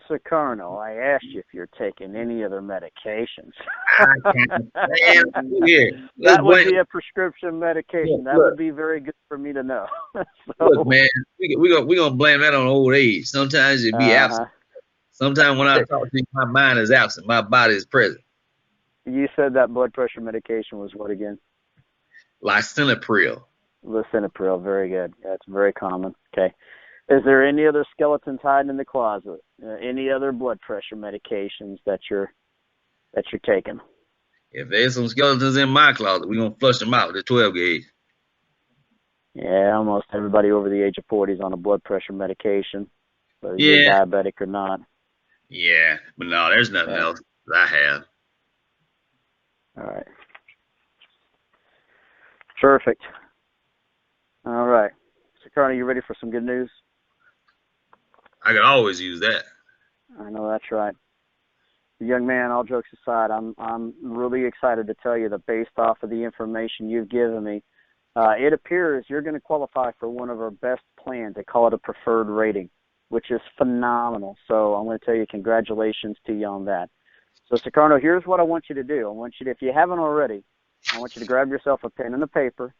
Speaker 2: So, Colonel, I asked you if you're taking any other medications.
Speaker 1: I can't stand here.
Speaker 2: That
Speaker 1: Let's
Speaker 2: would
Speaker 1: blame.
Speaker 2: be a prescription medication. That
Speaker 1: Look,
Speaker 2: would be very good for me to know.
Speaker 1: look,
Speaker 2: So,
Speaker 1: man. We gonna blame that on old age. Sometimes it be
Speaker 2: uh,
Speaker 1: absent. Sometimes when I talk to you, my mind is absent. My body is present.
Speaker 2: you said that blood pressure medication was what again?
Speaker 1: Lisinopril.
Speaker 2: Lisinopril. Very good. That's very common. Okay. Is there any other skeletons hiding in the closet? Any other blood pressure medications that you're taking?
Speaker 1: If there's some skeletons in my closet, we gonna flush them out with the 12 gauge.
Speaker 2: Yeah, almost everybody over the age of 40 is on a blood pressure medication, whether you're
Speaker 1: Yeah,
Speaker 2: diabetic or not.
Speaker 1: yeah, but no, there's nothing
Speaker 2: Okay.
Speaker 1: else that I have.
Speaker 2: All right. Perfect. All right. So, Carney, you ready for some good news?
Speaker 1: I could always use that.
Speaker 2: I know that's right. Young man, all jokes aside, I'm really excited to tell you that based off of the information you've given me, it appears you're going to qualify for one of our best plans. They call it a preferred rating, which is phenomenal. So I'm going to tell you congratulations to you on that. So, Sicarno, here's what I want you to do. I want you to, if you haven't already, I want you to grab yourself a pen and a paper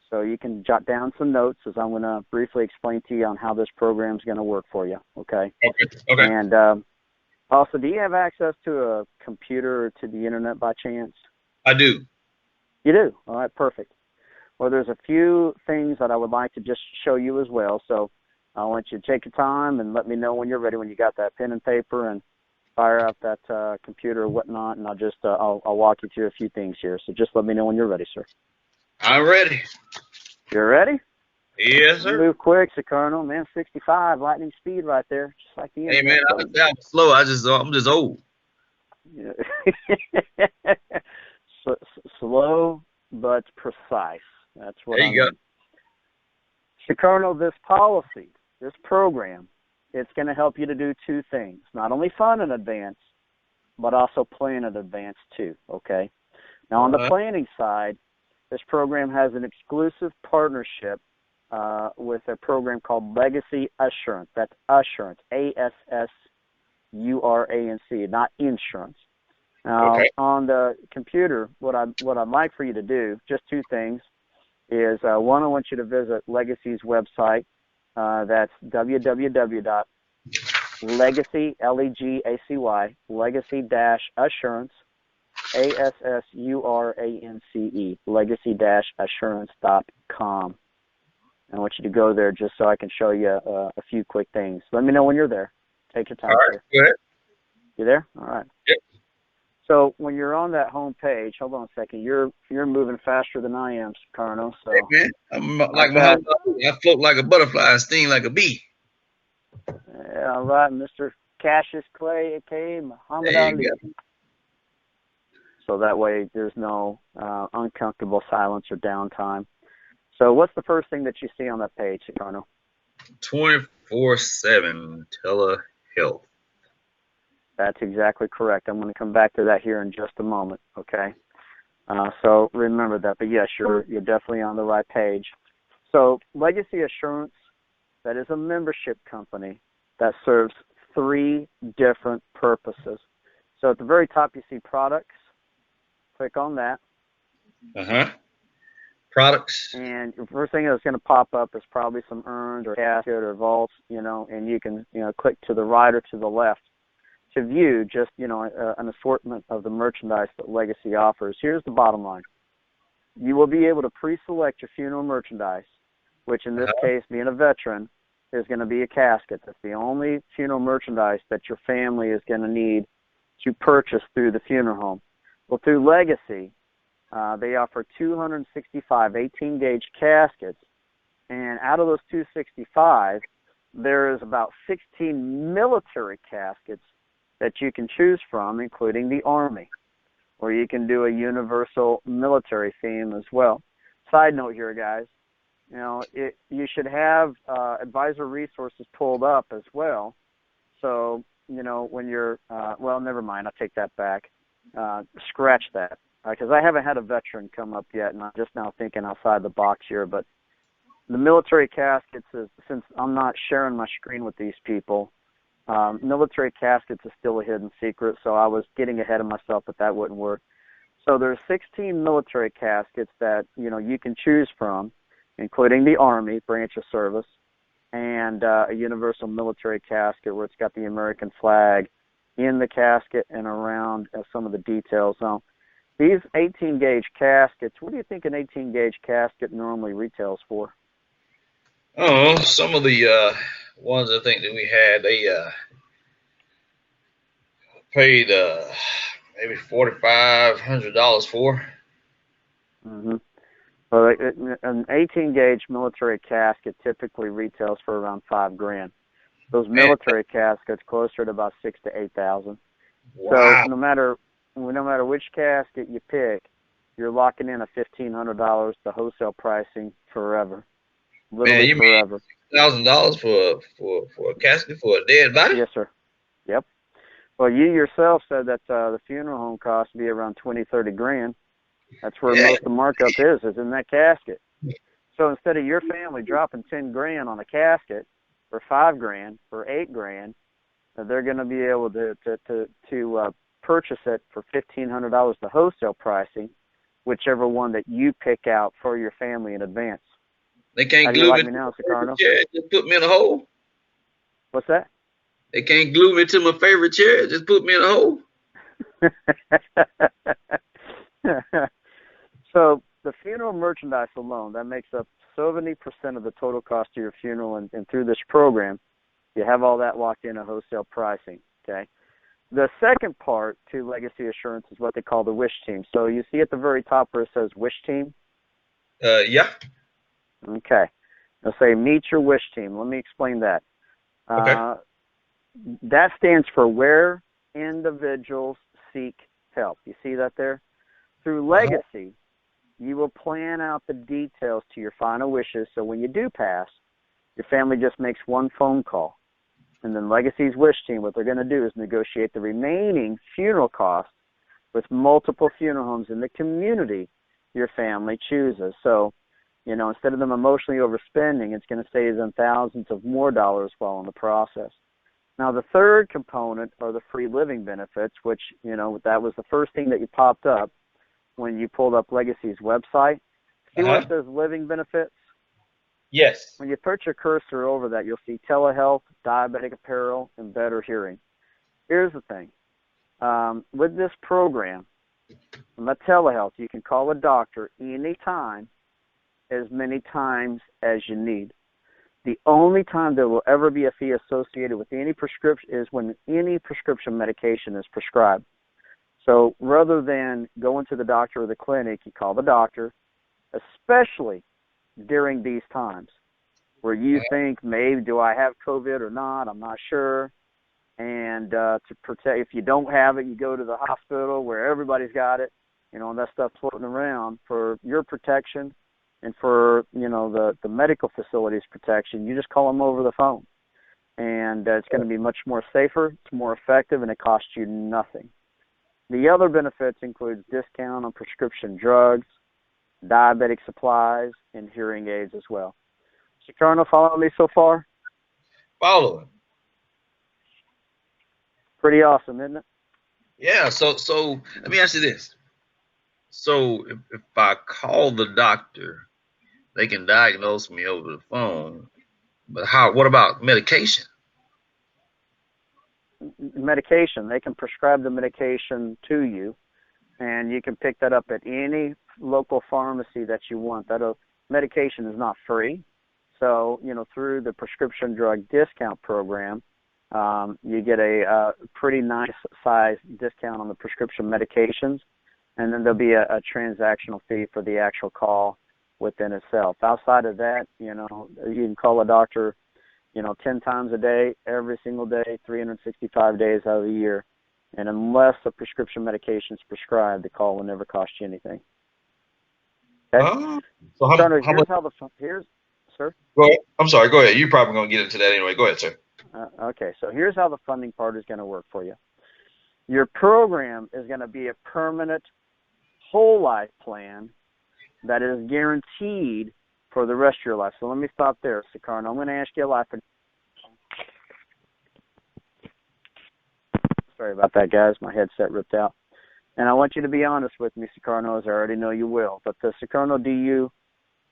Speaker 2: so you can jot down some notes as I'm going to briefly explain to you on how this program is going to work for you, okay?
Speaker 1: Okay. Okay.
Speaker 2: And also, do you have access to a computer or to the internet by chance?
Speaker 1: I do.
Speaker 2: You do? All right, perfect. Well, there's a few things that I would like to just show you as well. So I want you to take your time and let me know when you're ready, when you got that pen and paper, and fire up that computer or whatnot, and I'll walk you through a few things here. So just let me know when you're ready, sir.
Speaker 1: I'm ready.
Speaker 2: You're ready?
Speaker 1: Yes,
Speaker 2: You
Speaker 1: sir.
Speaker 2: move quick, Sir Colonel. Man, 65, lightning speed right there, just like the
Speaker 1: Hey, man,
Speaker 2: internet.
Speaker 1: I was down slow. I'm just old.
Speaker 2: Yeah. Slow but precise. That's what
Speaker 1: There
Speaker 2: I
Speaker 1: you go.
Speaker 2: mean. So, Colonel, this policy, this program, it's going to help you to do two things. Not only fund in advance, but also plan in advance too, okay? Now, on the planning side, this program has an exclusive partnership with a program called Legacy Assurance. That's Assurance, ASSURANC, not insurance. Now,
Speaker 1: Okay.
Speaker 2: on the computer, what I'd like for you to do, just two things, is one, I want you to visit Legacy's website. That's www.legacy, L-E-G-A-C-Y, legacy-assurance, ASSURANCE, legacy-assurance.com. I want you to go there just so I can show you a few quick things. Let me know when you're there. Take your time,
Speaker 1: All right.
Speaker 2: sir.
Speaker 1: Go ahead.
Speaker 2: You there? All right.
Speaker 1: Yep.
Speaker 2: So when you're on that home page, hold on a second. You're moving faster than I am, Carno. So
Speaker 1: Hey, man, I'm like
Speaker 2: I've had,
Speaker 1: I float like a butterfly and sting like a bee.
Speaker 2: all right, Mr. Cassius Clay, aka Muhammad
Speaker 1: There you
Speaker 2: Ali.
Speaker 1: go.
Speaker 2: So that way there's no uncomfortable silence or downtime. So what's the first thing that you see on that page, Carno?
Speaker 1: 24/7 telehealth.
Speaker 2: That's exactly correct. I'm going to come back to that here in just a moment, okay? So remember that. But yes, you're definitely on the right page. So Legacy Assurance, that is a membership company that serves three different purposes. So at the very top, you see products. Click on that.
Speaker 1: Products.
Speaker 2: And the first thing that's going to pop up is probably some earned or casket or vaults, and you can, click to the right or to the left to view just, an assortment of the merchandise that Legacy offers. Here's the bottom line. You will be able to pre-select your funeral merchandise, which in this case, being a veteran, is going to be a casket. That's the only funeral merchandise that your family is going to need to purchase through the funeral home. Well, through Legacy, they offer 265 18-gauge caskets, and out of those 265, there is about 16 military caskets that you can choose from, including the Army, or you can do a universal military theme as well. Side note here, guys, you should have advisor resources pulled up as well. So, when you're, well, never mind, I'll take that back. Scratch that, because I haven't had a veteran come up yet, and I'm just now thinking outside the box here. But the military caskets, since I'm not sharing my screen with these people, Military caskets is still a hidden secret, so I was getting ahead of myself, but that wouldn't work. So there's 16 military caskets that, you can choose from, including the Army branch of service, and a universal military casket where it's got the American flag in the casket and around some of the details. Now, these 18-gauge caskets, what do you think an 18-gauge casket normally retails for?
Speaker 1: Oh, some of the ones I think that we had, they paid maybe $4,500 for.
Speaker 2: Mm-hmm. Well, an 18-gauge military casket typically retails for around $5,000. Those military caskets closer to about $6,000 to $8,000.
Speaker 1: Wow.
Speaker 2: So no matter which casket you pick, you're locking in a $1,500 to wholesale pricing forever, literally forever.
Speaker 1: $1,000 for a casket for a dead body?
Speaker 2: Yes, sir. Yep. Well, you yourself said that the funeral home costs be around $20,000-$30,000. That's where most of the markup is in that casket. So instead of your family dropping $10,000 on a casket, for $5,000, for $8,000, they're going to be able to purchase it for $1,500 the wholesale pricing, whichever one that you pick out for your family in advance.
Speaker 1: They can't glue me now, Sicarno? Just put me in a hole.
Speaker 2: What's that?
Speaker 1: They can't glue me to my favorite chair. Just put me in a hole.
Speaker 2: So the funeral merchandise alone, that makes up 70% of the total cost of your funeral, and through this program, you have all that locked in at wholesale pricing, okay? The second part to Legacy Assurance is what they call the Wish Team. So you see at the very top where it says Wish Team?
Speaker 1: Yeah.
Speaker 2: Okay. They'll say Meet Your Wish Team. Let me explain that.
Speaker 1: Okay.
Speaker 2: That stands for Where Individuals Seek Help. You see that there? Through Legacy, you will plan out the details to your final wishes, so when you do pass, your family just makes one phone call. And then Legacy's Wish Team, what they're going to do is negotiate the remaining funeral costs with multiple funeral homes in the community your family chooses. So, instead of them emotionally overspending, it's going to save them thousands of more dollars while in the process. Now, the third component are the free living benefits, which, that was the first thing that you popped up when you pulled up Legacy's website. See where it says living benefits?
Speaker 1: Yes.
Speaker 2: When you put your cursor over that, you'll see telehealth, diabetic apparel, and better hearing. Here's the thing. With this program, on the telehealth, you can call a doctor anytime, as many times as you need. The only time there will ever be a fee associated with any prescription is when any prescription medication is prescribed. So rather than going to the doctor or the clinic, you call the doctor, especially during these times where you think, maybe, do I have COVID or not? I'm not sure. And to protect, if you don't have it, you go to the hospital where everybody's got it, and that stuff's floating around for your protection and for, the medical facility's protection. You just call them over the phone. And it's going to be much more safer, it's more effective, and it costs you nothing. The other benefits include discount on prescription drugs, diabetic supplies, and hearing aids as well. Sicarno, follow me so far?
Speaker 1: Following.
Speaker 2: Pretty awesome, isn't it?
Speaker 1: Yeah. So let me ask you this. So if I call the doctor, they can diagnose me over the phone. But what about medication?
Speaker 2: Medication. They can prescribe the medication to you, and you can pick that up at any local pharmacy that you want. That medication is not free. So, through the prescription drug discount program, you get a pretty nice size discount on the prescription medications, and then there'll be a transactional fee for the actual call within itself. Outside of that, you can call a doctor 10 times a day, every single day, 365 days out of the year. And unless a prescription medication is prescribed, the call will never cost you anything. Okay?
Speaker 1: So
Speaker 2: here's, sir?
Speaker 1: Go ahead. I'm sorry, go ahead. You're probably going to get into that anyway. Go ahead, sir.
Speaker 2: Okay, so here's how the funding part is going to work for you. Your program is going to be a permanent whole life plan that is guaranteed for the rest of your life. So let me stop there, Sicarno. I'm going to ask you a life. Sorry about that, guys. My headset ripped out. And I want you to be honest with me, Sicarno, as I already know you will. But, Sicarno, do you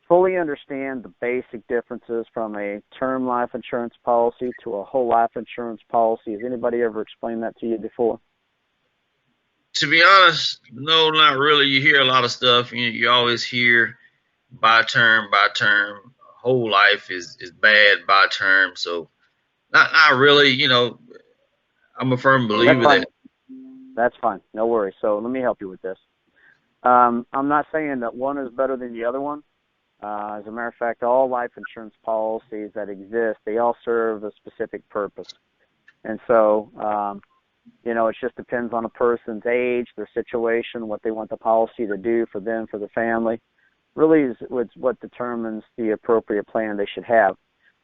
Speaker 2: fully understand the basic differences from a term life insurance policy to a whole life insurance policy? Has anybody ever explained that to you before?
Speaker 1: To be honest, no, not really. You hear a lot of stuff. You always hear by term, by term. Whole life is bad by term. So not really. I'm a firm believer that.
Speaker 2: That's fine. No worries. So let me help you with this. I'm not saying that one is better than the other one. As a matter of fact, all life insurance policies that exist, they all serve a specific purpose. And so, it just depends on a person's age, their situation, what they want the policy to do for them, for the family. Really is what determines the appropriate plan they should have.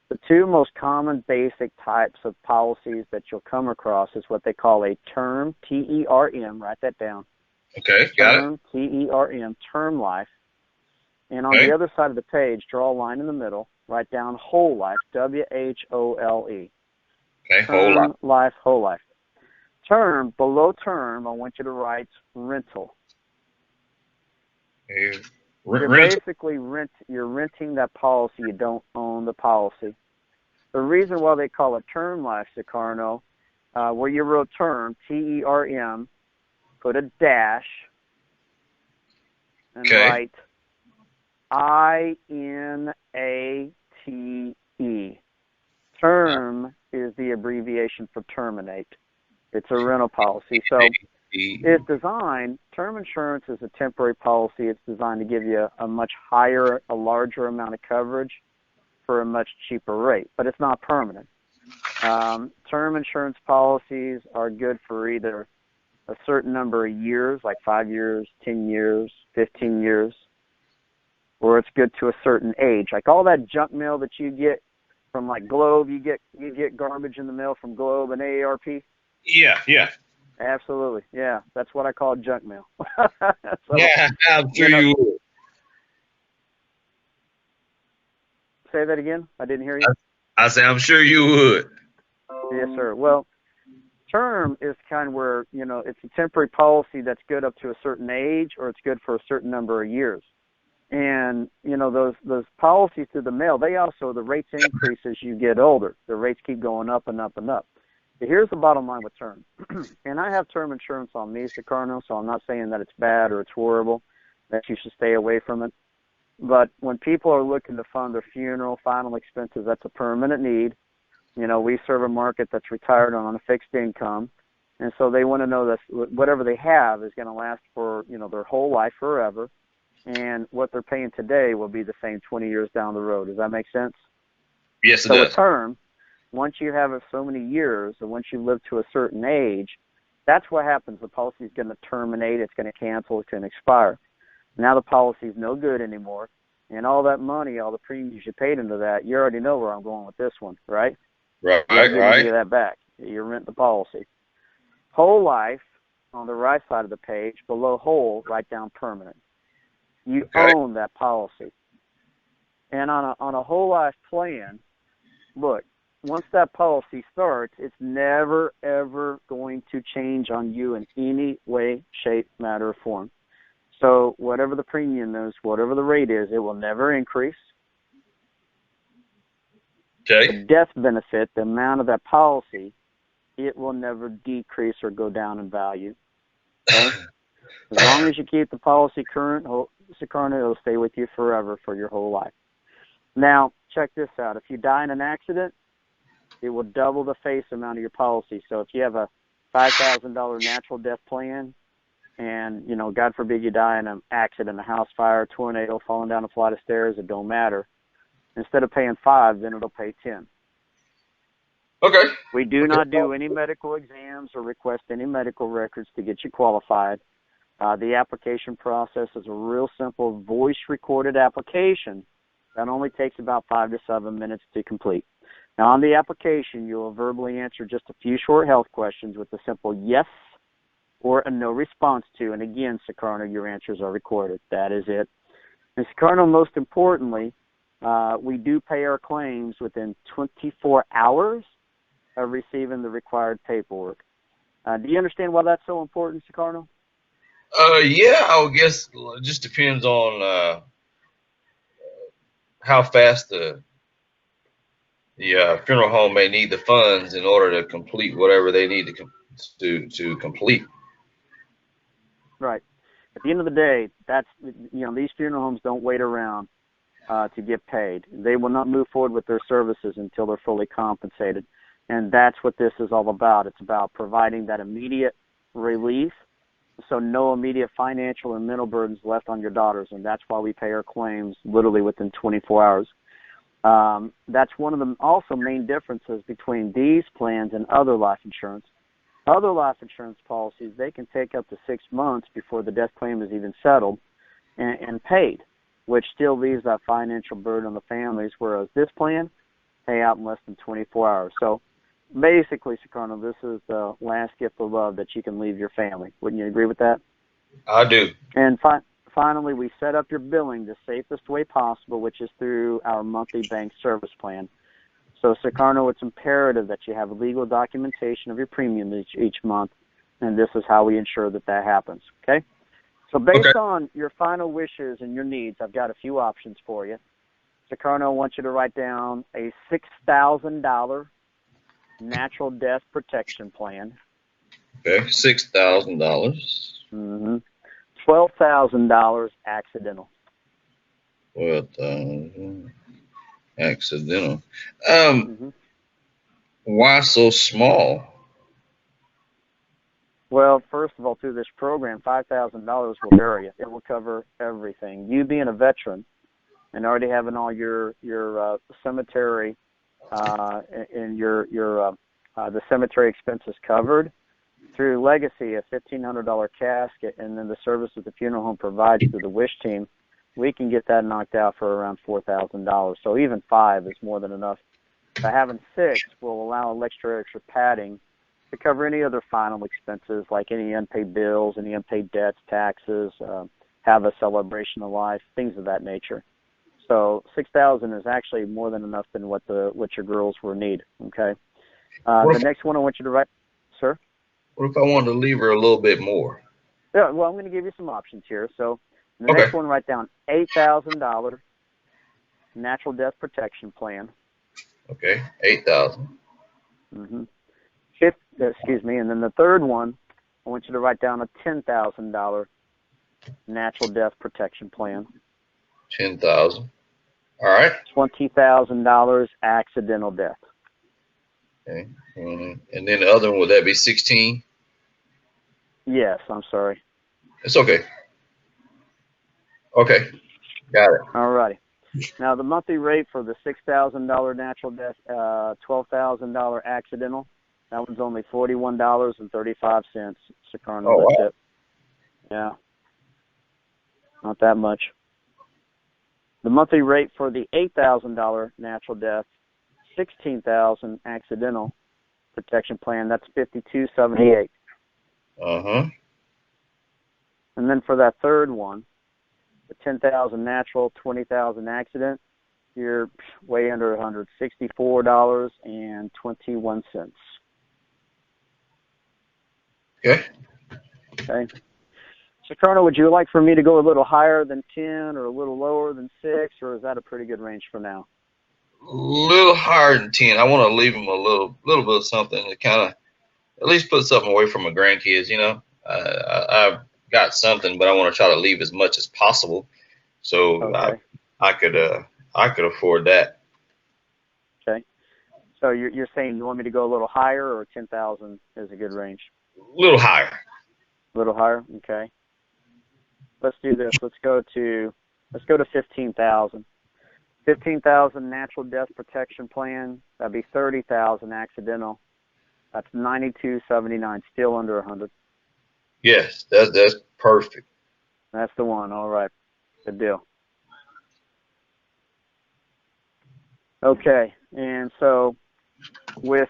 Speaker 2: The two most common basic types of policies that you'll come across is what they call a term, T-E-R-M, write that down.
Speaker 1: Okay, got
Speaker 2: term,
Speaker 1: it.
Speaker 2: T-E-R-M, term life. And on the other side of the page, draw a line in the middle, write down whole life, W-H-O-L-E.
Speaker 1: Okay,
Speaker 2: term life, whole life. Term, below term, I want you to write rental. You're basically you're renting that policy. You don't own the policy. The reason why they call it term life, Sicarno, where you wrote term, T-E-R-M, put a dash, and write I-N-A-T-E. Term is the abbreviation for terminate. It's a rental policy. So it's designed, term insurance is a temporary policy. It's designed to give you a much higher, a larger amount of coverage for a much cheaper rate, but it's not permanent. Term insurance policies are good for either a certain number of years, like 5 years, 10 years, 15 years, or it's good to a certain age. Like all that junk mail that you get from like Globe, you get garbage in the mail from Globe and AARP.
Speaker 1: Yeah.
Speaker 2: Absolutely. Yeah, that's what I call junk mail.
Speaker 1: So, yeah, I'm sure you would.
Speaker 2: Say that again? I didn't hear you.
Speaker 1: I said, I'm sure you would.
Speaker 2: Yes, sir. Well, term is kind of where, it's a temporary policy that's good up to a certain age, or it's good for a certain number of years. And, those policies through the mail, the rates increase as you get older. The rates keep going up and up and up. But here's the bottom line with term. And I have term insurance on me, Sicarno, so I'm not saying that it's bad or it's horrible, that you should stay away from it. But when people are looking to fund their funeral, final expenses, that's a permanent need. We serve a market that's retired on a fixed income. And so they want to know that whatever they have is going to last for, their whole life forever. And what they're paying today will be the same 20 years down the road. Does that make sense?
Speaker 1: Yes, it does.
Speaker 2: So with term, once you have it so many years, and once you live to a certain age, that's what happens. The policy is going to terminate. It's going to cancel. It's going to expire. Now the policy is no good anymore. And all that money, all the premiums you paid into that, you already know where I'm going with this one, right?
Speaker 1: Right.
Speaker 2: Give you that back. You rent the policy. Whole life, on the right side of the page, below whole, write down permanent. You own that policy. And on a whole life plan, look, once that policy starts, it's never, ever going to change on you in any way, shape, matter, or form. So whatever the premium is, whatever the rate is, it will never increase.
Speaker 1: Okay.
Speaker 2: The death benefit, the amount of that policy, it will never decrease or go down in value. Okay? As long as you keep the policy current, Sicarno, it'll stay with you forever for your whole life. Now, check this out. If you die in an accident, it will double the face amount of your policy. So if you have a $5,000 natural death plan and, God forbid you die in an accident, a house fire, tornado, falling down a flight of stairs, it don't matter. Instead of paying $5, then it'll pay $10.
Speaker 1: Okay.
Speaker 2: We do not do any medical exams or request any medical records to get you qualified. The application process is a real simple voice-recorded application that only takes about 5 to 7 minutes to complete. Now, on the application, you will verbally answer just a few short health questions with a simple yes or a no response to. And again, Sicarno, your answers are recorded. That is it. And Sicarno, most importantly, we do pay our claims within 24 hours of receiving the required paperwork. Do you understand why that's so important, Sicarno?
Speaker 1: Yeah, I would guess it just depends on how fast the funeral home may need the funds in order to complete whatever they need to complete.
Speaker 2: Right. At the end of the day, that's these funeral homes don't wait around to get paid. They will not move forward with their services until they're fully compensated, and that's what this is all about. It's about providing that immediate relief, so no immediate financial and mental burdens left on your daughters, and that's why we pay our claims literally within 24 hours. That's one of the also main differences between these plans and other life insurance. Other life insurance policies, they can take up to 6 months before the death claim is even settled and paid, which still leaves that financial burden on the families, whereas this plan pay out in less than 24 hours. So basically, Sicarno, this is the last gift of love that you can leave your family. Wouldn't you agree with that?
Speaker 1: I do.
Speaker 2: And finally, we set up your billing the safest way possible, which is through our monthly bank service plan. So, Sicarno, it's imperative that you have legal documentation of your premium each month, and this is how we ensure that that happens, okay? So based on your final wishes and your needs, I've got a few options for you. Sicarno, I want you to write down a $6,000 natural death protection plan.
Speaker 1: Okay, $6,000.
Speaker 2: Mm-hmm. $12,000 accidental.
Speaker 1: 12,000 accidental.
Speaker 2: Mm-hmm.
Speaker 1: Why so small?
Speaker 2: Well, first of all, through this program, $5,000 will vary it. It will cover everything. You being a veteran and already having all your cemetery and your the cemetery expenses covered through Legacy, a $1,500 casket, and then the service that the funeral home provides through the Wish team, we can get that knocked out for around $4,000. So even 5 is more than enough. By having 6 will allow extra padding to cover any other final expenses like any unpaid bills, any unpaid debts, taxes, have a celebration of life, things of that nature. So $6,000 is actually more than enough than what your girls will need. Okay. The next one I want you to write, sir.
Speaker 1: What if I wanted to leave her a little bit more?
Speaker 2: Yeah. Well, I'm going to give you some options here. So the next one, write down $8,000 natural death protection plan.
Speaker 1: Okay, 8,000.
Speaker 2: Mm-hmm. Excuse me. And then the third one, I want you to write down a $10,000 natural death protection plan.
Speaker 1: 10,000. All right.
Speaker 2: $20,000 accidental death.
Speaker 1: Okay. And then the other one, would that be 16?
Speaker 2: Yes, I'm sorry.
Speaker 1: It's okay. Okay, got it.
Speaker 2: All righty. Now the monthly rate for the $6,000 natural death, $12,000 accidental, that one's only $41.35. Sicarno,
Speaker 1: Oh,
Speaker 2: that's
Speaker 1: wow.
Speaker 2: it. Yeah, not that much. The monthly rate for the $8,000 natural death, $16,000 accidental protection plan, that's $52.78.
Speaker 1: Uh-huh.
Speaker 2: And then for that third one, the 10,000 natural, 20,000 accident, you're way under $100, $64.21.
Speaker 1: Okay.
Speaker 2: Okay. Sicarno, would you like for me to go a little higher than 10 or a little lower than 6, or is that a pretty good range for now?
Speaker 1: A little higher than 10. I want to leave them a little bit of something to kind of at least put something away from my grandkids. I've got something, but I want to try to leave as much as possible. So
Speaker 2: Okay.
Speaker 1: I could afford that.
Speaker 2: Okay. So you're saying you want me to go a little higher, or 10,000 is a good range?
Speaker 1: A little higher.
Speaker 2: A little higher. Okay. Let's do this. Let's go to 15,000. 15,000 natural death protection plan. That'd be 30,000 accidental. That's $92.79. Still under $100.
Speaker 1: Yes, that's perfect.
Speaker 2: That's the one. All right. Good deal. Okay. And so with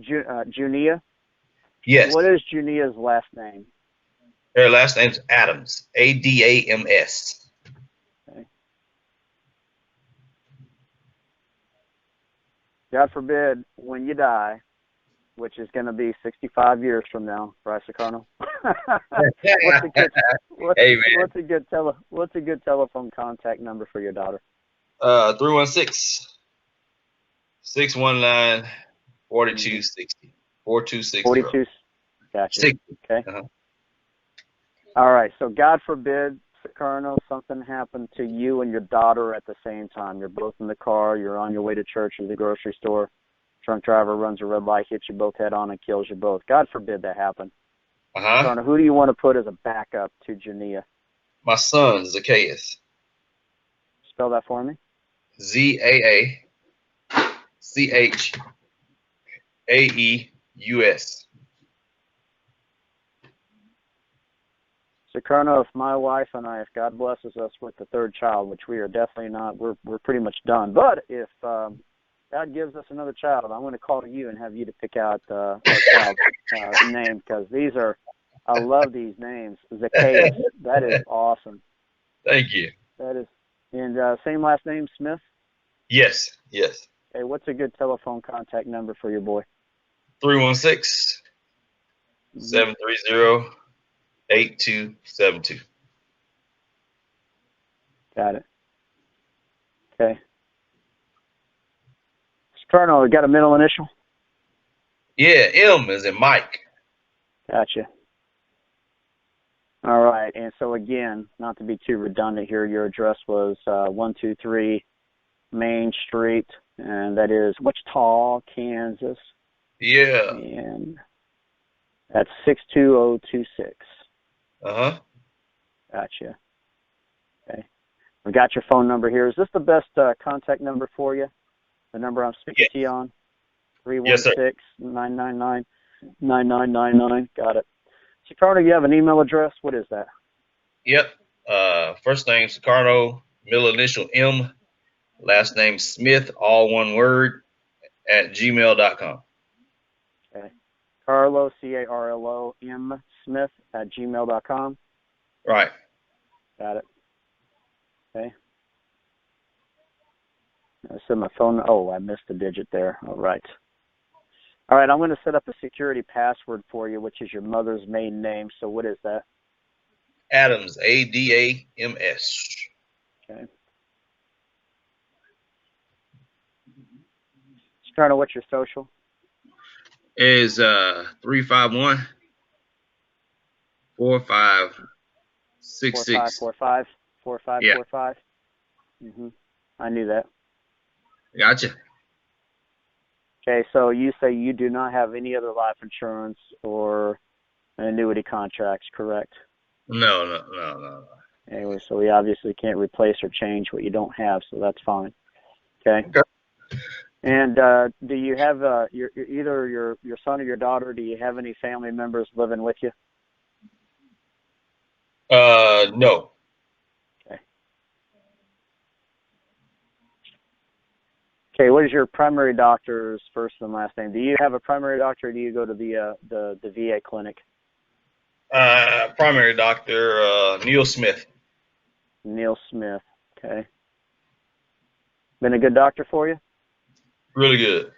Speaker 2: Junia.
Speaker 1: Yes.
Speaker 2: What is Junia's last name?
Speaker 1: Her last name's Adams. Adams.
Speaker 2: Okay. God forbid, when you die, which is going to be 65 years from now, Bryce Carnell. what's a good
Speaker 1: Hey, man.
Speaker 2: what's a good telephone contact number for your daughter?
Speaker 1: 316 619 4260. 4260.
Speaker 2: 42. Gotcha.
Speaker 1: 60.
Speaker 2: Okay.
Speaker 1: Uh-huh.
Speaker 2: All right. So God forbid, Colonel, something happened to you and your daughter at the same time. You're both in the car. You're on your way to church or the grocery store. Drunk driver runs a red light, hits you both head on, and kills you both. God forbid that happen.
Speaker 1: Uh-huh.
Speaker 2: Colonel, who do you want to put as a backup to Jania?
Speaker 1: My son, Zacchaeus.
Speaker 2: Spell that for me.
Speaker 1: ZAACHAEUS.
Speaker 2: So, Colonel, if my wife and I, if God blesses us with the third child, which we are definitely not, we're pretty much done. But if God gives us another child, I'm going to call you and have you to pick out our child's name, because these are, I love these names. Zacchaeus, that is awesome.
Speaker 1: Thank you.
Speaker 2: That is, and same last name, Smith?
Speaker 1: Yes.
Speaker 2: Hey, what's a good telephone contact number for your boy?
Speaker 1: 316 730 8272.
Speaker 2: Got it. Okay. Colonel, got a middle initial?
Speaker 1: Yeah, M is in Mike.
Speaker 2: Gotcha. All right. And so, again, not to be too redundant here, your address was 123 Main Street, and that is Wichita, Kansas.
Speaker 1: Yeah.
Speaker 2: And that's 62026.
Speaker 1: Uh-huh.
Speaker 2: Gotcha. Okay. We got your phone number here. Is this the best contact number for you? The number I'm speaking to you on? 316-999-9999. Got it. Sicardo, you have an email address? What is that?
Speaker 1: Yep. First name Sicardo, middle initial M, last name Smith, all one word, at gmail.com.
Speaker 2: Okay. Carlo, Carlo, M. Smith at gmail.com.
Speaker 1: Right.
Speaker 2: Got it. Okay. I said my phone. Oh, I missed a digit there. All right. All right, I'm going to set up a security password for you, which is your mother's maiden name. So what is that?
Speaker 1: Adams, ADAMS.
Speaker 2: Okay. Colonel, what's your social?
Speaker 1: Is 351 4566.
Speaker 2: 4545 4545.
Speaker 1: Yeah.
Speaker 2: I knew that.
Speaker 1: Gotcha.
Speaker 2: Okay, so you say you do not have any other life insurance or annuity contracts, correct?
Speaker 1: No.
Speaker 2: Anyway, so we obviously can't replace or change what you don't have, so that's fine. Okay. And do you have either your son or your daughter? Do you have any family members living with you?
Speaker 1: No.
Speaker 2: Okay. Okay. What is your primary doctor's first and last name? Do you have a primary doctor, or do you go to the VA clinic?
Speaker 1: Primary doctor, Neil Smith.
Speaker 2: Neil Smith. Okay. Been a good doctor for you?
Speaker 1: Really good.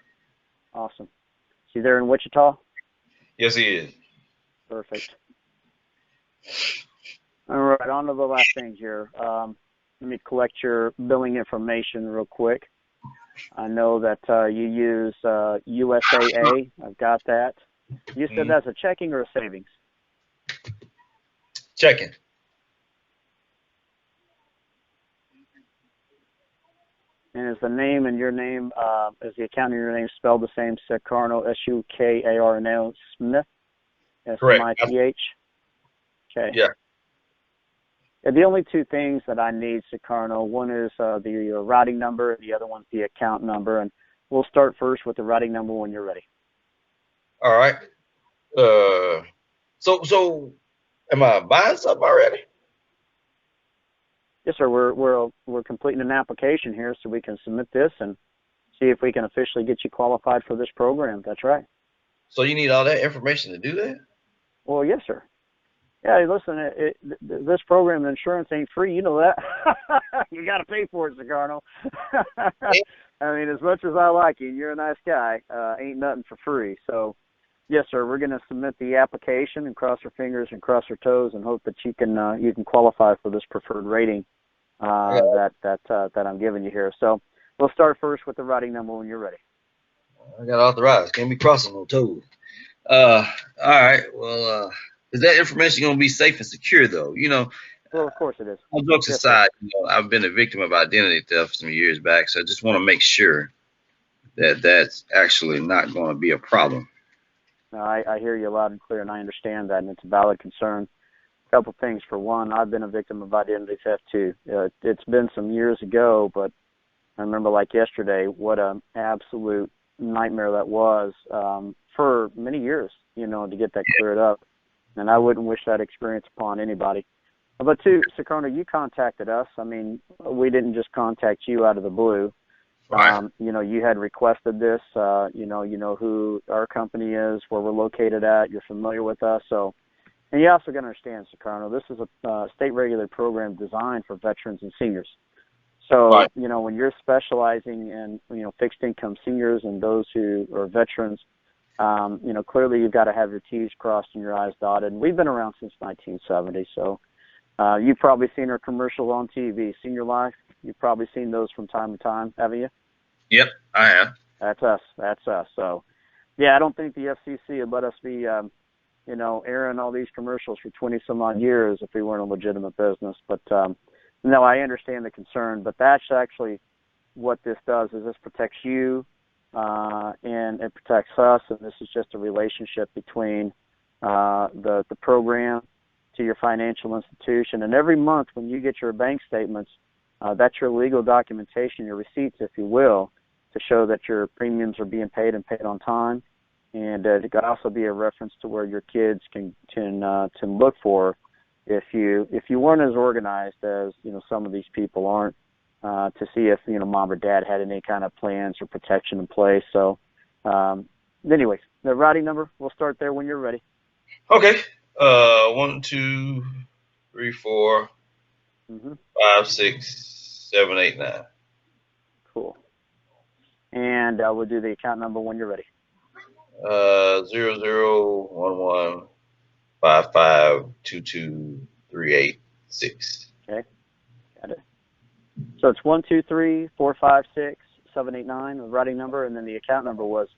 Speaker 2: Awesome. Is he there in Wichita?
Speaker 1: Yes, he is.
Speaker 2: Perfect. All right, on to the last thing here. Let me collect your billing information real quick. I know that you use USAA. I've got that. You said that's a checking or a savings?
Speaker 1: Checking.
Speaker 2: And is the name and your name, is the account and your name spelled the same? Sukarno, Sukarno Smith? S-M-I-T-H? Okay.
Speaker 1: Yeah.
Speaker 2: The only two things that I need, Sukarno, one is the routing number, and the other one's the account number. And we'll start first with the routing number when you're ready.
Speaker 1: All right. So am I buying something already?
Speaker 2: Yes, sir. We're completing an application here so we can submit this and see if we can officially get you qualified for this program. That's right.
Speaker 1: So you need all that information to do that?
Speaker 2: Well, yes, sir. Yeah, listen, this program, insurance ain't free. You know that. You got to pay for it, Sicarno. I mean, as much as I like you, and you're a nice guy, ain't nothing for free. So Yes, sir. We're going to submit the application and cross our fingers and cross our toes and hope that you can qualify for this preferred rating that I'm giving you here. So we'll start first with the routing number when you're ready.
Speaker 1: I got authorized. Can't be crossing no toes. All right. Well, is that information going to be safe and secure, though?
Speaker 2: Well, of course it is.
Speaker 1: All jokes
Speaker 2: Yes,
Speaker 1: aside, I've been a victim of identity theft some years back, so I just want to make sure that that's actually not going to be a problem.
Speaker 2: No, I hear you loud and clear, and I understand that, and it's a valid concern. A couple things. For one, I've been a victim of identity theft too. It's been some years ago, but I remember like yesterday what an absolute nightmare that was for many years, to get that cleared up. And I wouldn't wish that experience upon anybody. But two, Sukarno, you contacted us. I mean, we didn't just contact you out of the blue.
Speaker 1: Right.
Speaker 2: You had requested this. You know who our company is, where we're located at. You're familiar with us. So, and you also got to understand, Sukarno, this is a state-regulated program designed for veterans and seniors. So,
Speaker 1: right.
Speaker 2: When you're specializing in, fixed-income seniors and those who are veterans, clearly you've got to have your T's crossed and your I's dotted. And we've been around since 1970, so you've probably seen our commercials on TV. Senior Life, you've probably seen those from time to time, haven't you?
Speaker 1: Yep, I have.
Speaker 2: That's us. So, yeah, I don't think the FCC would let us be, airing all these commercials for 20-some-odd years if we weren't a legitimate business. But, no, I understand the concern, but that's actually what this does is this protects you and it protects us, and this is just a relationship between the program to your financial institution. And every month when you get your bank statements, that's your legal documentation, your receipts, if you will, to show that your premiums are being paid and paid on time. And it could also be a reference to where your kids can look for if you weren't as organized as some of these people aren't, to see if mom or dad had any kind of plans or protection in place. So, anyways, the routing number, we'll start there when you're ready.
Speaker 1: Okay. 1, 2, 3, 4, 5, 6, 7, 8, 9.
Speaker 2: Cool. And we'll do the account number when you're ready.
Speaker 1: 0011552238
Speaker 2: Okay, got it. So it's 123456789, the routing number, and then the account number was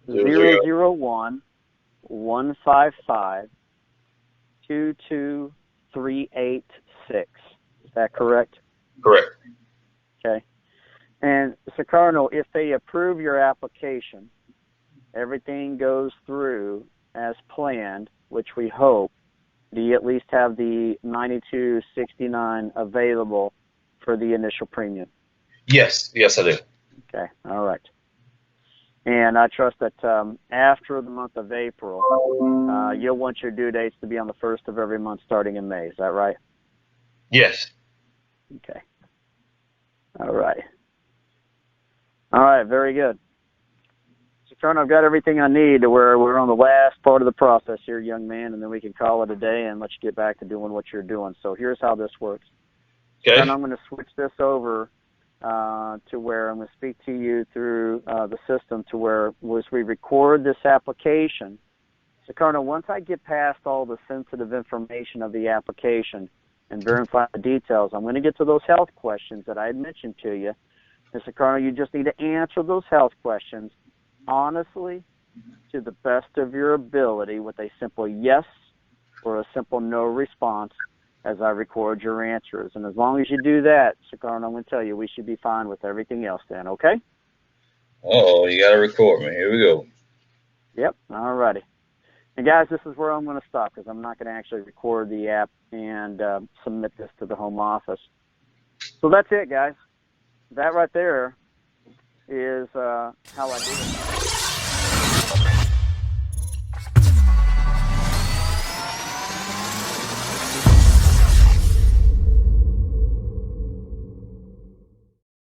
Speaker 2: 00115522386. Is that correct?
Speaker 1: Correct.
Speaker 2: Okay. And Sukarno, if they approve your application, everything goes through as planned, which we hope, do you at least have the $92.69 available for the initial premium?
Speaker 1: Yes, I do.
Speaker 2: Okay, all right. And I trust that after the month of April, you'll want your due dates to be on the first of every month starting in May. Is that right?
Speaker 1: Yes.
Speaker 2: Okay. All right. All right, very good. So, I've got everything I need to where we're on the last part of the process here, young man, and then we can call it a day and let you get back to doing what you're doing. So here's how this works.
Speaker 1: Okay.
Speaker 2: And I'm going to switch this over to where I'm going to speak to you through the system to where as we record this application, Sukarno, once I get past all the sensitive information of the application and verify the details, I'm going to get to those health questions that I had mentioned to you. And Sukarno, you just need to answer those health questions honestly, to the best of your ability, with a simple yes or a simple no response as I record your answers. And as long as you do that, Sukarno, I'm going to tell you, we should be fine with everything else then, okay?
Speaker 1: Oh, you got to record me. Here we go.
Speaker 2: Yep, all righty. And guys, this is where I'm going to stop because I'm not going to actually record the app and submit this to the home office. So that's it, guys. That right there is how I do it.